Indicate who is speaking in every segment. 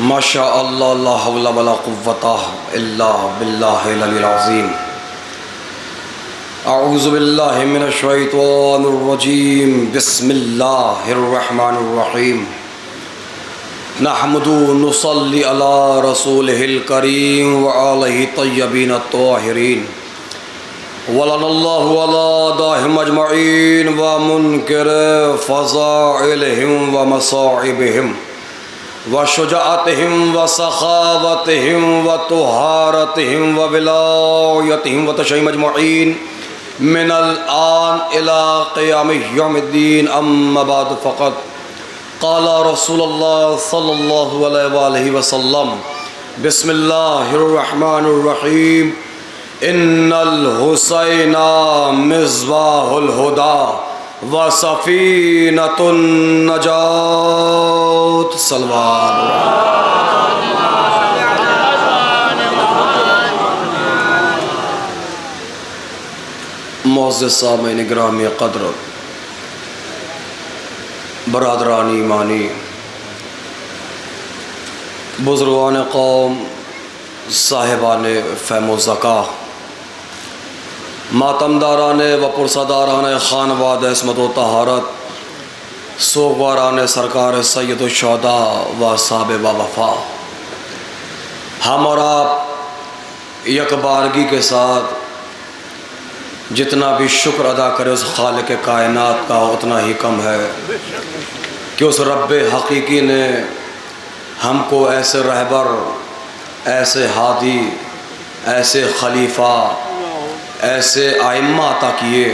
Speaker 1: माशा अल्लाह ला हौला वला कुव्वता इल्ला बिल्लाहिल अलील अज़ीम। अऊज़ु बिल्लाहि मिनश शैतानिर रजीम। बिस्मिल्लाहिर रहमानिर रहीम। नहमदु नुसल्ली अला रसूलिहिल करीम व आलिहि तय्यबीन अत्ताहिरीन। वलल्लाहु अला दाहिम अजमईन व मुनकिर फ़ज़ाइलिहिम व मसाइबिहिम व शुजाअतिहिम व सखावतिहिम व तुहारतिहिम व विलायतिहिम व तशय्युम अजमईन मिनल आन इला क़ियाम यौमिद्दीन। अम्मा बाद फ़क़द क़ाला रसूलुल्लाह सल्लल्लाहु अलैहि वसल्लम बिस्मिल्लाहिर रहमानिर रहीम। इन्नल हुसैना मिज़बाहुल हुदा व सफ़ीनतुन नजात। मुअज़्ज़िज़ सामीईन गिरामी क़द्र, बरादरान ईमानी, बुज़ुर्गान कौम, साहिबान फ़हम व ज़का, मातमदारान व पुरसदारान खानवाद इस्मत व तहारत, सोगवारान सरकार सैयदुश शुहदा व साहिब वफ़ा, हम और आप यकबारगी के साथ जितना भी शुक्र अदा करे उस खालिक कायनात का उतना ही कम है कि उस रब्ब हकीकी ने हमको ऐसे रहबर, ऐसे हादी, ऐसे खलीफा, ऐसे आइम्मा अता किए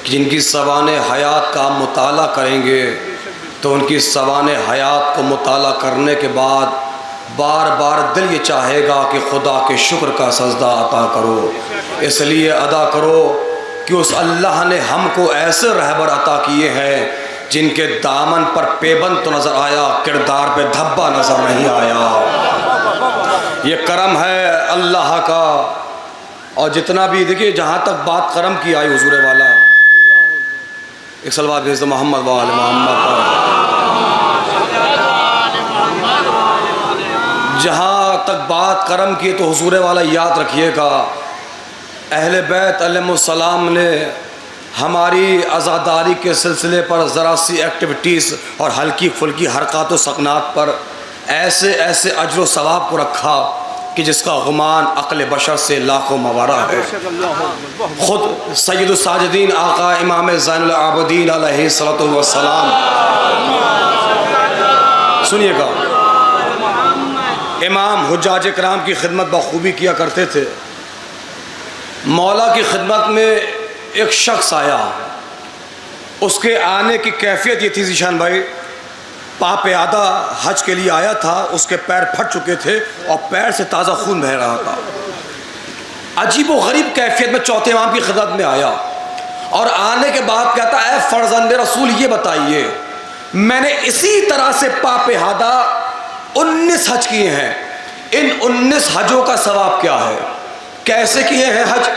Speaker 1: कि जिनकी सवाने हयात का हम मुताला करेंगे तो उनकी सवाने हयात को मुताला करने के बाद बार बार दिल ये चाहेगा कि खुदा के शुक्र का सजदा अता करो। इसलिए अदा करो कि उस अल्लाह ने हमको ऐसे रहबर अता किए हैं जिनके दामन पर पेबंद तो नज़र आया, किरदार पे धब्बा नज़र नहीं आया। ये करम है अल्लाह का। और जितना भी देखिए, जहाँ तक बात करम की आई हुजूर वाला, एक सलवात भेज दो मोहम्मद वाले मोहम्मद पर। जहाँ तक बात करम की तो हुजूर वाला याद रखिएगा, अहले बैत अलैहिमुस्सलाम ने हमारी आज़ादारी के सिलसिले पर ज़रा सी एक्टिविटीज़ और हल्की फुल्की हरकत व सकनात पर ऐसे ऐसे अजर व सवाब को रखा कि जिसका गुमान अक़ल बशर से लाखों मवारा है। ख़ुद सय्यदुस साजिदीन आका इमाम ज़ैनुल आबिदीन अलैहिस्सलातु वस्सलाम, सुनिएगा, इमाम हुज्जाज किराम की खिदमत बखूबी किया करते थे। मौला की खिदमत में एक शख्स आया, उसके आने की कैफियत ये थी ज़ीशान भाई, पापे आदा हज के लिए आया था, उसके पैर फट चुके थे और पैर से ताज़ा खून बह रहा था। अजीब व गरीब कैफियत में चौथे इमाम की खिदमत में आया और आने के बाद कहता है, फ़र्ज़ंद रसूल ये बताइए, मैंने इसी तरह से पापे आदा 19 हज किए हैं, इन 19 हजों का सवाब क्या है? कैसे किए हैं हज?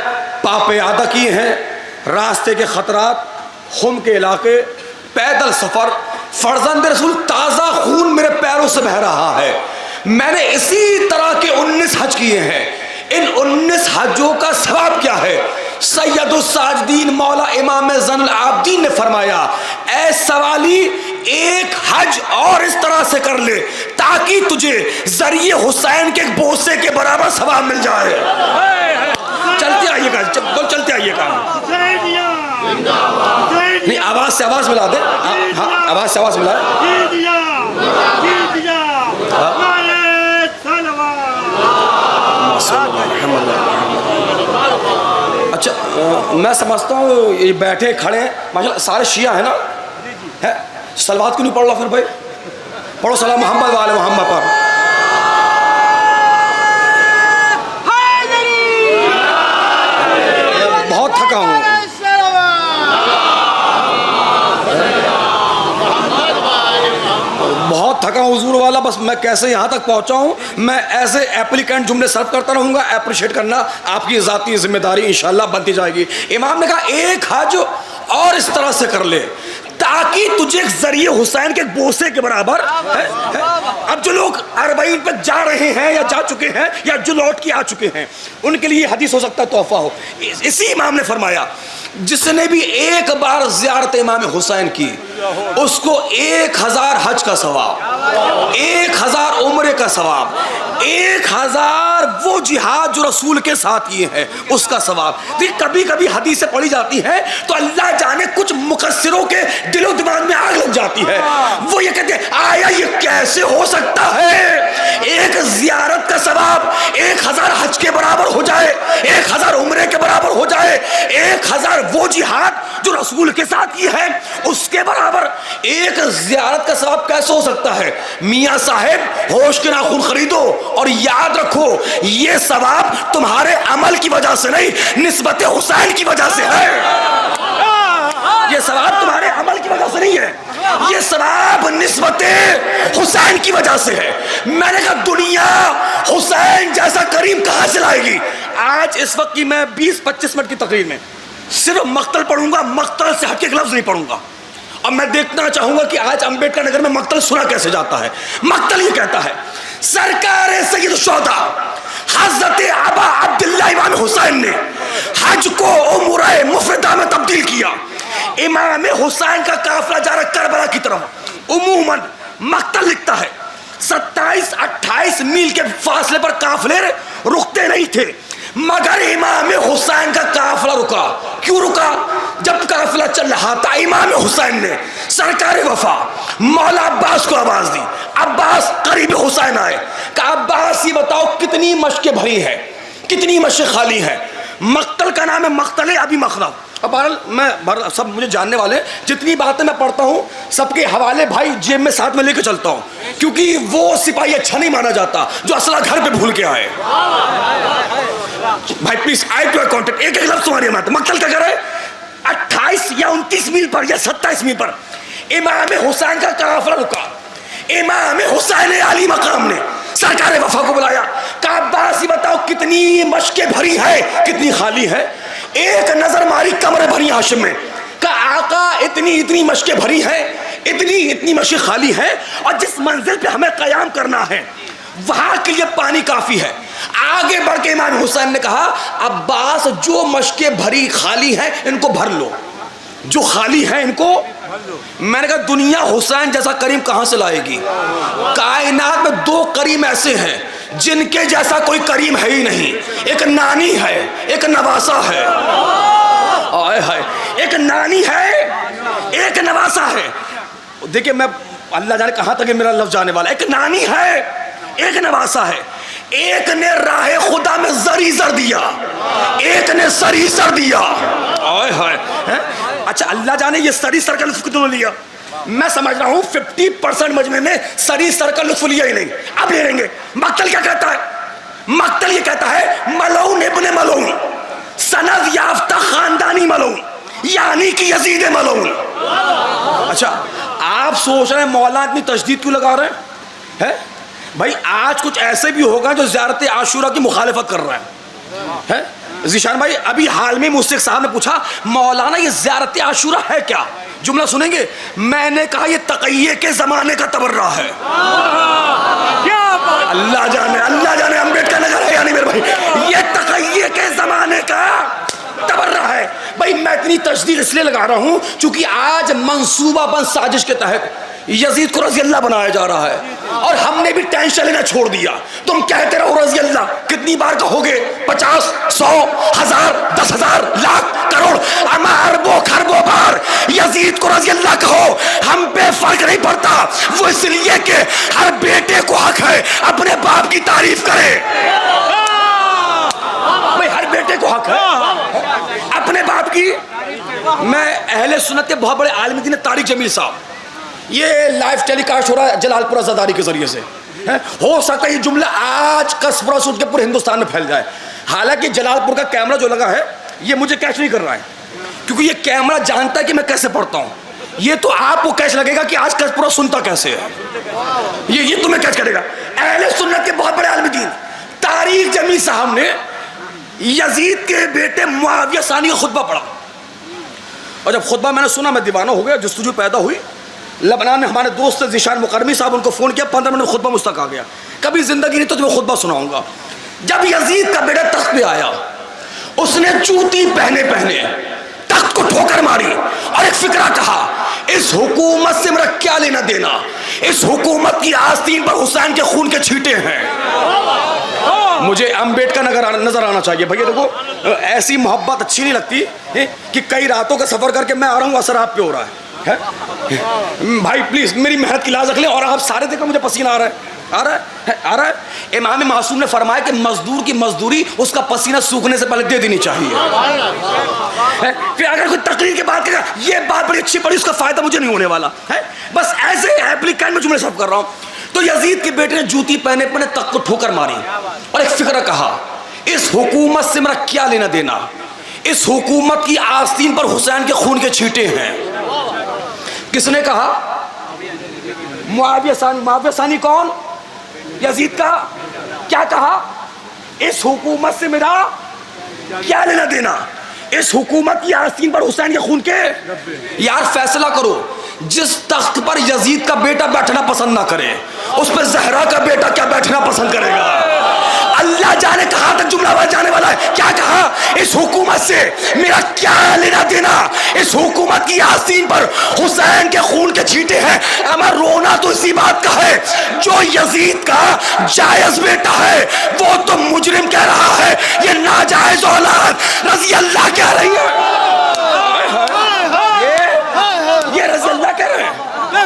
Speaker 1: पापे आदा किए हैं, रास्ते के ख़तरात, खुम के इलाके, पैदल सफ़र, फ़र्ज़ंद रसूल ताज़ा खून मेरे पैरों से बह रहा है। मैंने इसी तरह के 19 हज किए हैं, इन 19 हजों का सवाब क्या है? सैयदुस साजिदीन मौला इमाम ज़ैनुल आबिदीन ने फरमाया, ऐ सवाली, एक हज और इस तरह से कर ले ताकि तुझे ज़रिए हुसैन के बोसे के बराबर सवाब मिल जाए। चलते आइएगा, चलते आइएगा। नहीं, आवाज से आवाज मिला दे। हाँ, आवाज से आवाज मिला। अच्छा, मैं समझता हूँ ये बैठे खड़े हैं माशाल्लाह सारे शिया है ना, है? सलवात क्यों नहीं पढ़ लो फिर भाई? पढ़ो सलाम मोहम्मद वाले मोहम्मद पर। बहुत थका हूँ, बहुत थका हूँ हुजूर वाला। बस मैं कैसे यहाँ तक पहुँचा हूँ, मैं ऐसे एप्लीकेंट जुमले सर्व करता रहूँगा। अप्रिशिएट करना आपकी ज़ाती जिम्मेदारी इंशाल्लाह बनती जाएगी। इमाम ने कहा, एक हज और इस तरह से कर ले ताकि तुझे जरिए हुसैन के बोसे के बराबर है। अब जो लोग अरबईन पर जा रहे हैं या जा चुके हैं या जो लौट के आ चुके हैं, उनके लिए हदीस हो सकता है तोहफा हो। इसी इमाम ने फरमाया जिसने भी एक बार ज़ियारत इमाम हुसैन की उसको 1000 हज का सवाब, 1000 उम्रे का सवाब, 1000 वो जिहाद जो रसूल के साथ किए हैं उसका सवाब। देखिए कभी कभी हदीसें पढ़ी जाती हैं तो अल्लाह जाने कुछ मुकस्सिरों के दिलो दिमाग में आग लग जाती है। वो ये कहते हैं आया ये कैसे हो सकता है, एक जियारत का सवाब 1000 हज के बराबर हो जाए, 1000 उम्रे के बराबर हो जाए, 1000 वो जिहाद जो रसूल के साथ ये है उसके बराबर एक जियारत का सवाब कैसे हो सकता है। मियां साहब होश के नाखून खरीदो और याद रखो ये सवाब तुम्हारे अमल की वजह से नहीं, निस्बत हुसैन की वजह से है। ये सवाब तुम्हारे अमल की वजह से नहीं है, ये सवाब निस्बत हुसैन की वजह से है। मैंने कहा दुनिया हुसैन जैसा करीम कहां से लाएगी। आज इस वक्त की मैं 20-25 मिनट की तकरीर में सिर्फ मक्तल पढ़ूंगा, मक्तल से हटके लफ्ज नहीं पढ़ूंगा। और मैं देखना चाहूंगा कि आज अंबेडकर नगर में मक्तल सुना कैसे जाता है। मक्तल ये कहता है सरकार सैयद शुहदा हजरत अबा अब्दुल्लाह इमाम हुसैन ने हज को उम्रे मुफरदा में तब्दील किया। इमाम हुसैन का काफिला जा रहा करबला की तरफ। उमूमन मक्तल लिखता है 27-28 मील के फासले पर काफिले रुकते नहीं थे, मगर इमाम हुसैन का काफिला रुका। क्यों रुका? जब काफिला चल रहा था इमाम हुसैन ने सरकार वफा मौला अब्बास को आवाज दी। अब्बास करीब हुसैन आए, कहा अब्बास ये बताओ कितनी मशकें भरी है, कितनी मशकें खाली है। मक्तल का नाम है मक्तल अबी मखरब। अब मैं सब मुझे जानने वाले जितनी बातें मैं पढ़ता हूँ सबके हवाले भाई जेब में साथ में लेके चलता हूँ, क्योंकि वो सिपाही अच्छा नहीं माना जाता जो असला घर पे भूल के आए। भाई प्लीज आई टू कॉन्टेक्ट, एक एक लफ्ज तुम्हारी बात। मक्तल क्या करे 28 या 29 मील पर या 27 मील पर इमाम हुसैन का काफिला रुका। इमाम हुसैन अली मकाम ने सरकार वफा को बुलाया, कहा अब्बास ये बताओ कितनी मशकें भरी है, कितनी खाली है। एक नजर मारी कमरे भरी हाशिम में, कहा आका इतनी इतनी मशकें भरी है, इतनी इतनी मशकें खाली है, और जिस मंजिल पे हमें कयाम करना है वहां के लिए पानी काफी है। आगे बढ़ के इमाम हुसैन ने कहा अब्बास जो मशकें भरी खाली है इनको भर लो, जो खाली है इनको। मैंने कहा दुनिया हुसैन जैसा करीम कहां से लाएगी। कायनात में 2 करीम ऐसे हैं जिनके जैसा कोई करीम है ही नहीं। एक नानी है, एक नवासा है। आए हाय, एक नानी है, एक नवासा है। देखिए मैं अल्लाह जाने कहां तक मेरा लफ्ज जाने वाला। एक नानी है, एक नवासा है। एक ने राह खुदा में जरी जर दिया, एक ने सरी सर दिया। आए हाय, अच्छा अल्लाह जाने ये सरी सर का लुत्फ कितनों लिया। मैं समझ रहा हूं 50% मजमे में सरी सर का लुत्फ लिया ही नहीं, अब ले लेंगे। मक्तल क्या कहता है? मक्तल ये कहता है मलऊन इब्ने मलऊन सनद याफ्ता खानदानी मलऊन, यानी कि यजीद मलऊन। अच्छा आप सोच रहे हैं मौलाना इतनी तशदीद क्यों लगा रहे हैं? भाई आज कुछ ऐसे भी होगा जो ज़ियारत आशूरा की मुखालिफत कर रहा है? ज़ीशान भाई अभी हाल में मुझसे एक साहब ने पूछा मौलाना ये ज़ियारत आशूरा है क्या? जुमला सुनेंगे। मैंने कहा ये तक़य्ये के ज़माने का तबर्रा है। अल्लाह जाने अंबेडकर नगर है यानी मेरे भाई, ये तक़य्ये के ज़माने का तबर्रा है। भाई मैं इतनी तशदीद इसलिए लगा रहा हूँ क्योंकि आज मंसूबाबंद साजिश के तहत यजीद को रज़ी अल्लाह बनाया जा रहा है, और हमने भी टेंशन लेना छोड़ दिया। तुम कहते रहो रज़ी अल्लाह, कितनी बार कहोगे? 50, 100, 1000, 10,000, लाख, करोड़, अरबों खरबों बार यजीद को रज़ी अल्लाह कहो, हम पे फर्क नहीं पड़ता। वो इसलिए कि हर बेटे को हक है अपने बाप की तारीफ करे। भाई हर बेटे को हक है अपने बाप की। मैं अहले सुन्नत के बहुत बड़े आलिम दीन तारिक जमील साहब, ये लाइव टेलीकास्ट हो रहा है जलालपुर अज़ादारी के जरिए से, हो सकता है ये जुमला आज कसबरा सूट के पूरे हिंदुस्तान में फैल जाए। हालांकि जलालपुर का कैमरा जो लगा है ये मुझे कैच नहीं कर रहा है, क्योंकि ये कैमरा जानता है कि मैं कैसे पढ़ता हूँ। ये तो आपको कैच लगेगा कि आज कसबरा सुनता कैसे है, ये तुम्हें कैच करेगा। अहले सुन्नत के बहुत बड़े आलिम दीन तारिक जमील साहब ने यजीद के बेटे मुआविया सानी का खुतबा पढ़ा, और जब खुतबा मैंने सुना मैं दीवाना हो गया। जस्तजू पैदा हुई। लबनान में हमारे दोस्त ज़ीशान मुकरमी साहब, उनको फ़ोन किया, 15 मिनट खुतबा मुझ तक आ गया। कभी जिंदगी नहीं तो तुम्हें खुतबा सुनाऊंगा। जब यजीद का बेटा तख्त पे आया, उसने जूती पहने पहने तख्त को ठोकर मारी और एक फिक्रा कहा, इस हुकूमत से मेरा क्या लेना देना, इस हुकूमत की आस्तीन पर हुसैन के खून के छींटे हैं। मुझे अम्बेडकर नजर आना चाहिए भैया। देखो ऐसी मोहब्बत अच्छी नहीं लगती कि कई रातों का सफर करके मैं आ रहा हूँ, असर आप पे हो रहा है? भाई प्लीज मेरी मेहनत की लाज रख ले। और आप सारे देखो मुझे पसीना आ रहा है, आ रहा है। इमाम मासूम ने फरमाया कि मजदूर की मजदूरी उसका पसीना सूखने से पहले दे देनी चाहिए। फिर अगर कोई तकरीर की बात करेगा, ये बात बड़ी अच्छी पड़ी, उसका फायदा मुझे नहीं होने वाला है। बस ऐसे एप्लीकेंट में जुमले सर्व कर रहा हूं। तो यजीद के बेटे ने जूती पहने पहने तख्त को ठोकर मारी और एक फिक्र कहा, इस हुकूमत से मेरा क्या लेना देना, इस हुकूमत की आस्तीन पर हुसैन के खून के छींटे हैं। किसने कहा? मुआविया सानी। मुआविया सानी कौन? यजीद का। क्या कहा? इस हुकूमत से मेरा क्या लेना देना, इस हुकूमत की आस्तीन पर हुसैन के खून के। यार फैसला करो, जिस तख्त पर यजीद का बेटा बैठना पसंद ना करे, उस पर जहरा का बेटा क्या बैठना पसंद करेगा? अल्लाह जाने कहां तक जुमला जाने वाला है। क्या कहा? इस हुकूमत से मेरा क्या लेना देना, इस हुकूमत की आस्तीन पर हुसैन के खून के छींटे हैं। अमर रोना तो इसी बात का है, जो यजीद का जायज बेटा है वो तो मुजरिम कह रहा है ये नाजायज औलाद रजी अल्लाह कह रही है। ये रजी अल्लाह कह रहे हैं।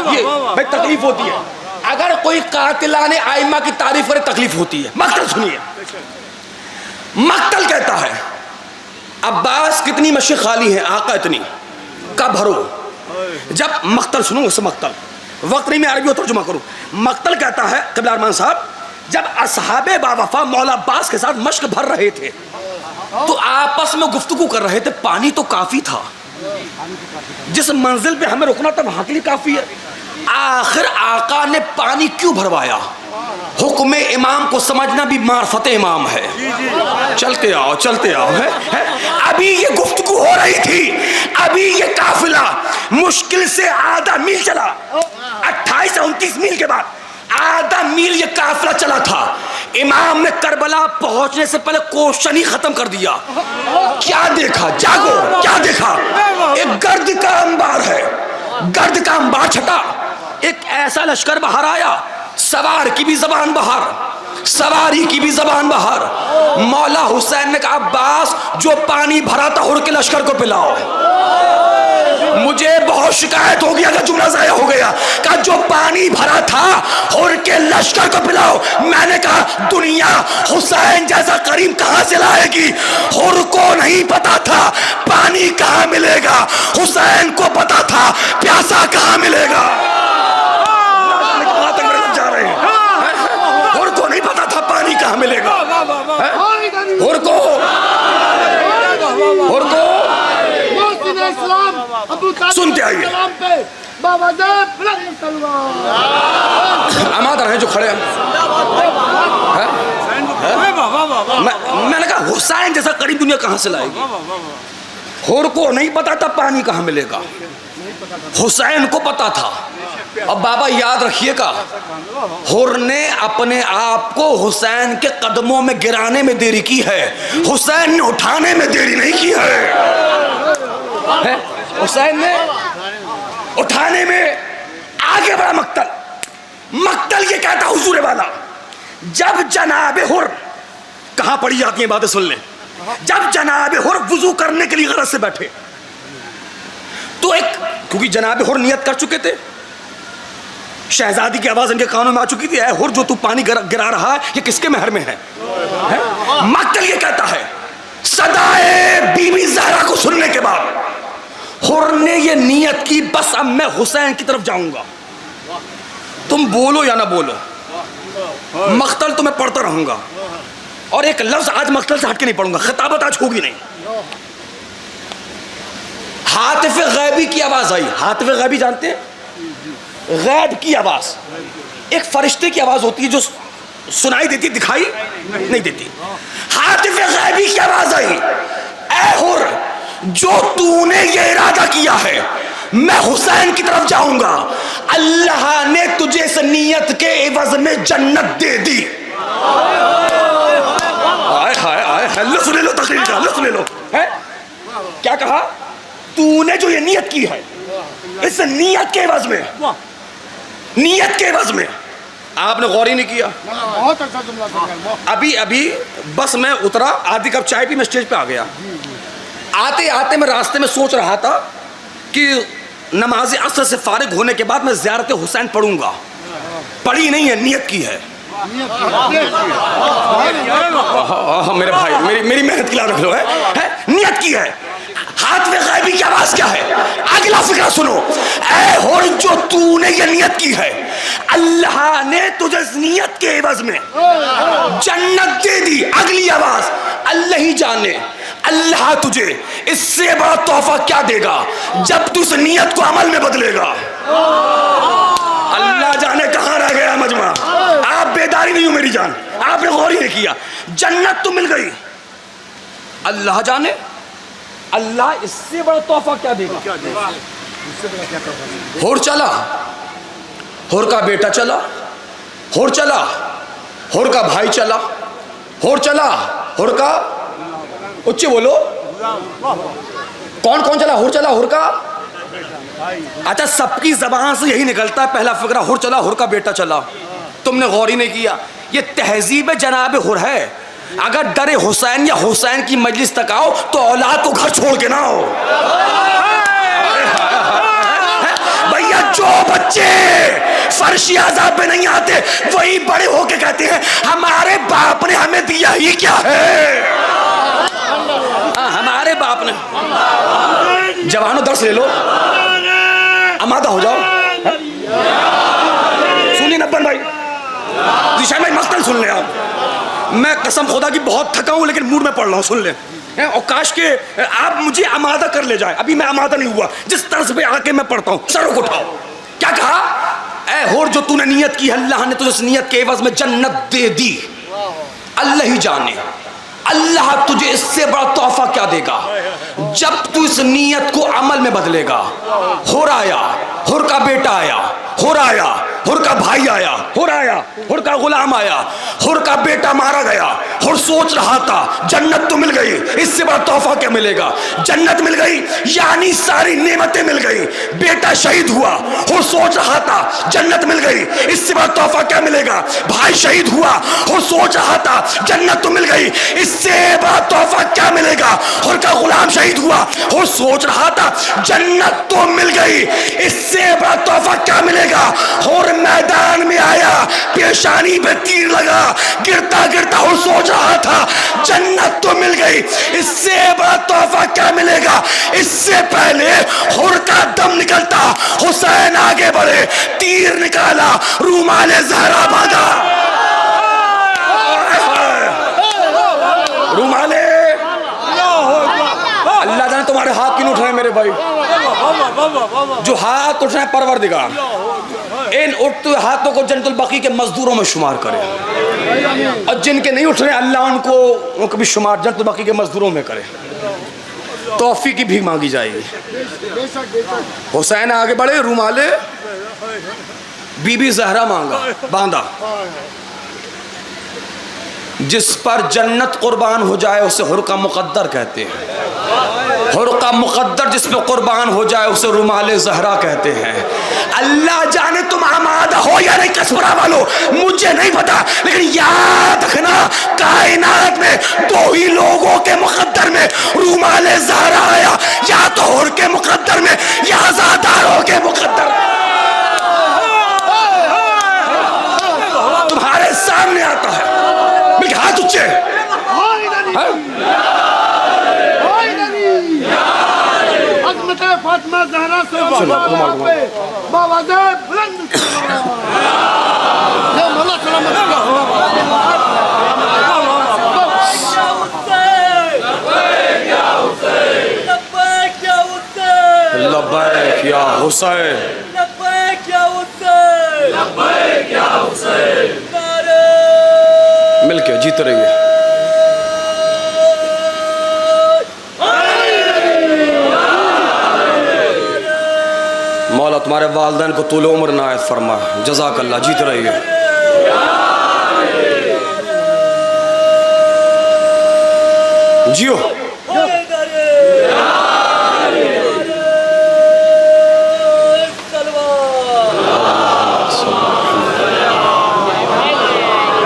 Speaker 1: ये भाई तकलीफ होती है अगर कोई कातिलाने आइमा की तारीफ करे, तकलीफ होती है। मक्तल सुनिए, मक्तल कहता है अब्बास कितनी मस्जिद खाली है, आका इतनी, कब भरो। जब मक्तल सुनो उस मक्तल, वक्त नहीं मैं अरबी तर्जुमा करूं। मक्तल कहता है क़िबला अरमान साहब, जब असहाबे बावफा मौला अब्बास के साथ मश्क भर रहे थे तो आपस में गुफ्तगू कर रहे थे। पानी तो काफी था, जिस मंजिल पे हमें रुकना था वहां के लिए काफी है। आखिर आका ने पानी क्यों भरवाया? हुक्म इमाम को समझना भी मार्फत इमाम है। चलते आओ चलते आओ है? अभी ये गुफ्तगू हो रही थी, अभी ये काफिला मुश्किल से आधा मील चला, 28 से 29 मील के बाद आधा मील ये काफिला चला था। इमाम ने करबला पहुंचने से पहले क्वेश्चन ही खत्म कर दिया। क्या देखा? जागो, क्या देखा? एक गर्द का अंबार है, गर्द का अंबार छटा, एक ऐसा लश्कर बाहर आया, सवार की भी जबान बाहर, सवारी की भी जबान बाहर। मौला हुसैन ने कहा अब्बास जो पानी भरा था हुर के लश्कर को पिलाओ। मुझे बहुत शिकायत होगी अगर जुमला ज़ाया हो गया। कहा जो पानी भरा था हुर के लश्कर को पिलाओ। मैंने कहा दुनिया हुसैन जैसा करीम कहां से लाएगी? हुर को नहीं पता था पानी कहां मिलेगा, हुसैन को पता था प्यासा कहां मिलेगा। हुर को नहीं पता था पानी कहां मिलेगा। हुर को सुनते आइए, अमादर हैं जो खड़े हैं। मैंने कहा हुसैन जैसा करीब दुनिया कहां से लाएगी? हुर को नहीं पता था पानी कहां मिलेगा, हुसैन को पता था। अब बाबा याद रखिएगा, हुर ने अपने आप को हुसैन के कदमों में गिराने में देरी की है, हुसैन ने उठाने में देरी नहीं की है? हुसैन ने उठाने में आगे बढ़ा। मक्तल ये कहता हुजूर वाला, जब जनाबे हुर, कहां पड़ी जाती है बातें सुन ले, जब जनाबे हुर वुजू करने के लिए गरज से बैठे तो एक, क्योंकि जनाबे हुर नियत कर चुके थे, शहजादी की आवाज इनके कानों में आ चुकी थी, ऐ हुर जो तू पानी गिरा रहा है ये किसके महर में है? मक्तल ये कहता है सदाए बीबी ज़हरा को सुनने के बाद हुर ने ये नियत की बस अब मैं हुसैन की तरफ जाऊंगा, तुम बोलो या ना बोलो, मक्तल तो मैं पढ़ता रहूंगा और एक लफ्ज आज मक्तल से हटके नहीं पढ़ूंगा, खिताबत आज होगी नहीं। हातिफ गैबी की आवाज आई। हातिफ गैबी जानते हैं? गैब की आवाज एक फरिश्ते की आवाज होती है जो सुनाई देती दिखाई नहीं देती। हातिफ गैबी की आवाज आई, ऐ हुर जो तूने ये इरादा किया है मैं हुसैन की तरफ जाऊंगा, अल्लाह ने तुझे इस नीयत के एवज में जन्नत दे दी। हाय हाय हाय, लुत्फ ले लो तकरीर का, लुत्फ ले लो। है क्या कहा तूने? जो ये नीयत की है, इस नीयत के एवज में, नीयत के एवज में आपने गौर ही नहीं किया।
Speaker 2: बहुत अच्छा जुमला था।
Speaker 1: अभी अभी बस मैं उतरा, आधी कप चाय पी, मैं स्टेज पे आ गया। आते आते मैं रास्ते में सोच रहा था कि नमाज असर से फारिग होने के बाद मैं ज़ियारत हुसैन पढ़ूंगा। पढ़ी नहीं है, नियत की है। मेरे भाई, मेरी मेहनत की लाज रख लो। है नियत की है। हाथ में गायबी की आवाज क्या है? अगला फिक्रा सुनो। ऐ होर जो तूने ये नियत की है, अल्लाह ने तुझे इस नियत के एवज में जन्नत दे दी। अगली आवाज, अल्लाह ही जाने अल्लाह तुझे इससे बड़ा तोहफा क्या देगा जब तू इस नियत को अमल में बदलेगा। अल्लाह जाने कहां रह गया मजमा। आप बेदारी नहीं हो मेरी जान, आपने गौर ही नहीं किया। जन्नत तो मिल गई, अल्लाह जाने अल्लाह इससे बड़ा तोहफा क्या देगा। होर चला, होर का बेटा चला, होर चला, होर का भाई चला, होर चला, होर का, उच्चे बोलो, कौन कौन चला? होर चला, होर का। अच्छा, सबकी जबान से यही निकलता है पहला फिक्रा, होर चला, होर का बेटा चला। तुमने गौर ही नहीं किया। ये तहजीब जनाब हुर है। अगर डरे हुसैन या हुसैन की मजलिस तक आओ तो औलाद को घर छोड़ के ना आओ। भैया, जो बच्चे फर्शी आजाब पे नहीं आते वही बड़े होके कहते हैं हमारे बाप ने हमें दिया ही क्या है। हमारे बाप ने। जवानों दर्श ले लो, आमादा हो जाओ। सुनिए नब्बन भाई, दिशा में मक्तल सुन ले आप। मैं कसम खुदा की बहुत थका हूं लेकिन मूड में पढ़ रहा हूं, सुन ले। और काश के आप मुझे आमादा कर ले जाए। अभी मैं आमादा नहीं हुआ, जिस तर्ज पे आके मैं पढ़ता हूं। सरों को उठाओ। क्या कहा? ऐ होर जो तूने नियत की, अल्लाह ने तुझे इस नियत के एवज में जन्नत दे दी। अल्लाह ही जाने अल्लाह तुझे इससे बड़ा तोहफा क्या देगा जब तू इस नियत को अमल में बदलेगा। होर आया, होर का बेटा आया, होर आया, होर का भाई आया, होर आया, होर का गुलाम आया, होर का बेटा मारा गया। होर सोच रहा था जन्नत तो मिल गई, इससे बड़ा तोहफा क्या मिलेगा। जन्नत मिल गई यानी सारी नेमतें मिल गई। बेटा शहीद हुआ, होर सोच रहा था जन्नत मिल गई, इससे बड़ा तोहफा क्या मिलेगा। भाई शहीद हुआ, होर सोच रहा था जन्नत तो मिल गई, इससे बड़ा तोहफा क्या मिलेगा। होर का गुलाम शहीद हुआ, होर सोच रहा था जन्नत तो मिल गई, इससे बड़ा तोहफा क्या मिलेगा। होर मैदान में आया, पेशानी पे तीर लगा, गिरता गिरता और सोच रहा था जन्नत तो मिल गई, इससे बड़ा तोहफा क्या मिलेगा। इससे पहले हुर का दम निकलता, हुसैन आगे बढ़े, तीर निकाला, रूमाले ज़हरा बांधा। रूमाले, अल्लाह जाने तुम्हारे हाथ क्यों उठ रहे हैं मेरे भाई। जो हाथ उठ रहे हैं परवरदिगार इन उठते हुए हाथों को जन्नतुल बकी के मजदूरों में शुमार करे, और जिनके नहीं उठ रहे अल्लाह उनको भी शुमार जन्नतुल बकी के मजदूरों में करे। तौफीक की भीख मांगी जाएगी। हुसैन आगे बढ़े, रूमाले बीबी ज़हरा मांगा, बांधा। जिस पर जन्नत कुर्बान हो जाए उसे हुर का मुकद्दर कहते हैं। हुर का मुकद्दर जिस पे कुर्बान हो जाए उसे रुमाले ज़हरा कहते हैं। अल्लाह जाने तुम आमादा हो या नहीं कसबरा वालों, मुझे नहीं पता, लेकिन याद रखना कायनात में दो ही लोगों के मुकद्दर में रुमाले ज़हरा आया, या तो हुर के मुकद्दर में या आज़ादारों के मुकद्दर। तुम्हारे सामने आता है, हाथ उच्चे।
Speaker 2: फातिमा ज़हरा से बुलंद
Speaker 1: लब्बैक या हुसैन,
Speaker 3: लब्बैक या हुसैन, लब्बैक या हुसैन।
Speaker 1: मिलके जीते रहिए। वालिदैन को तूल उम्र नायत फरमा। जज़ाकल्लाह, जीत रहिए। जियो।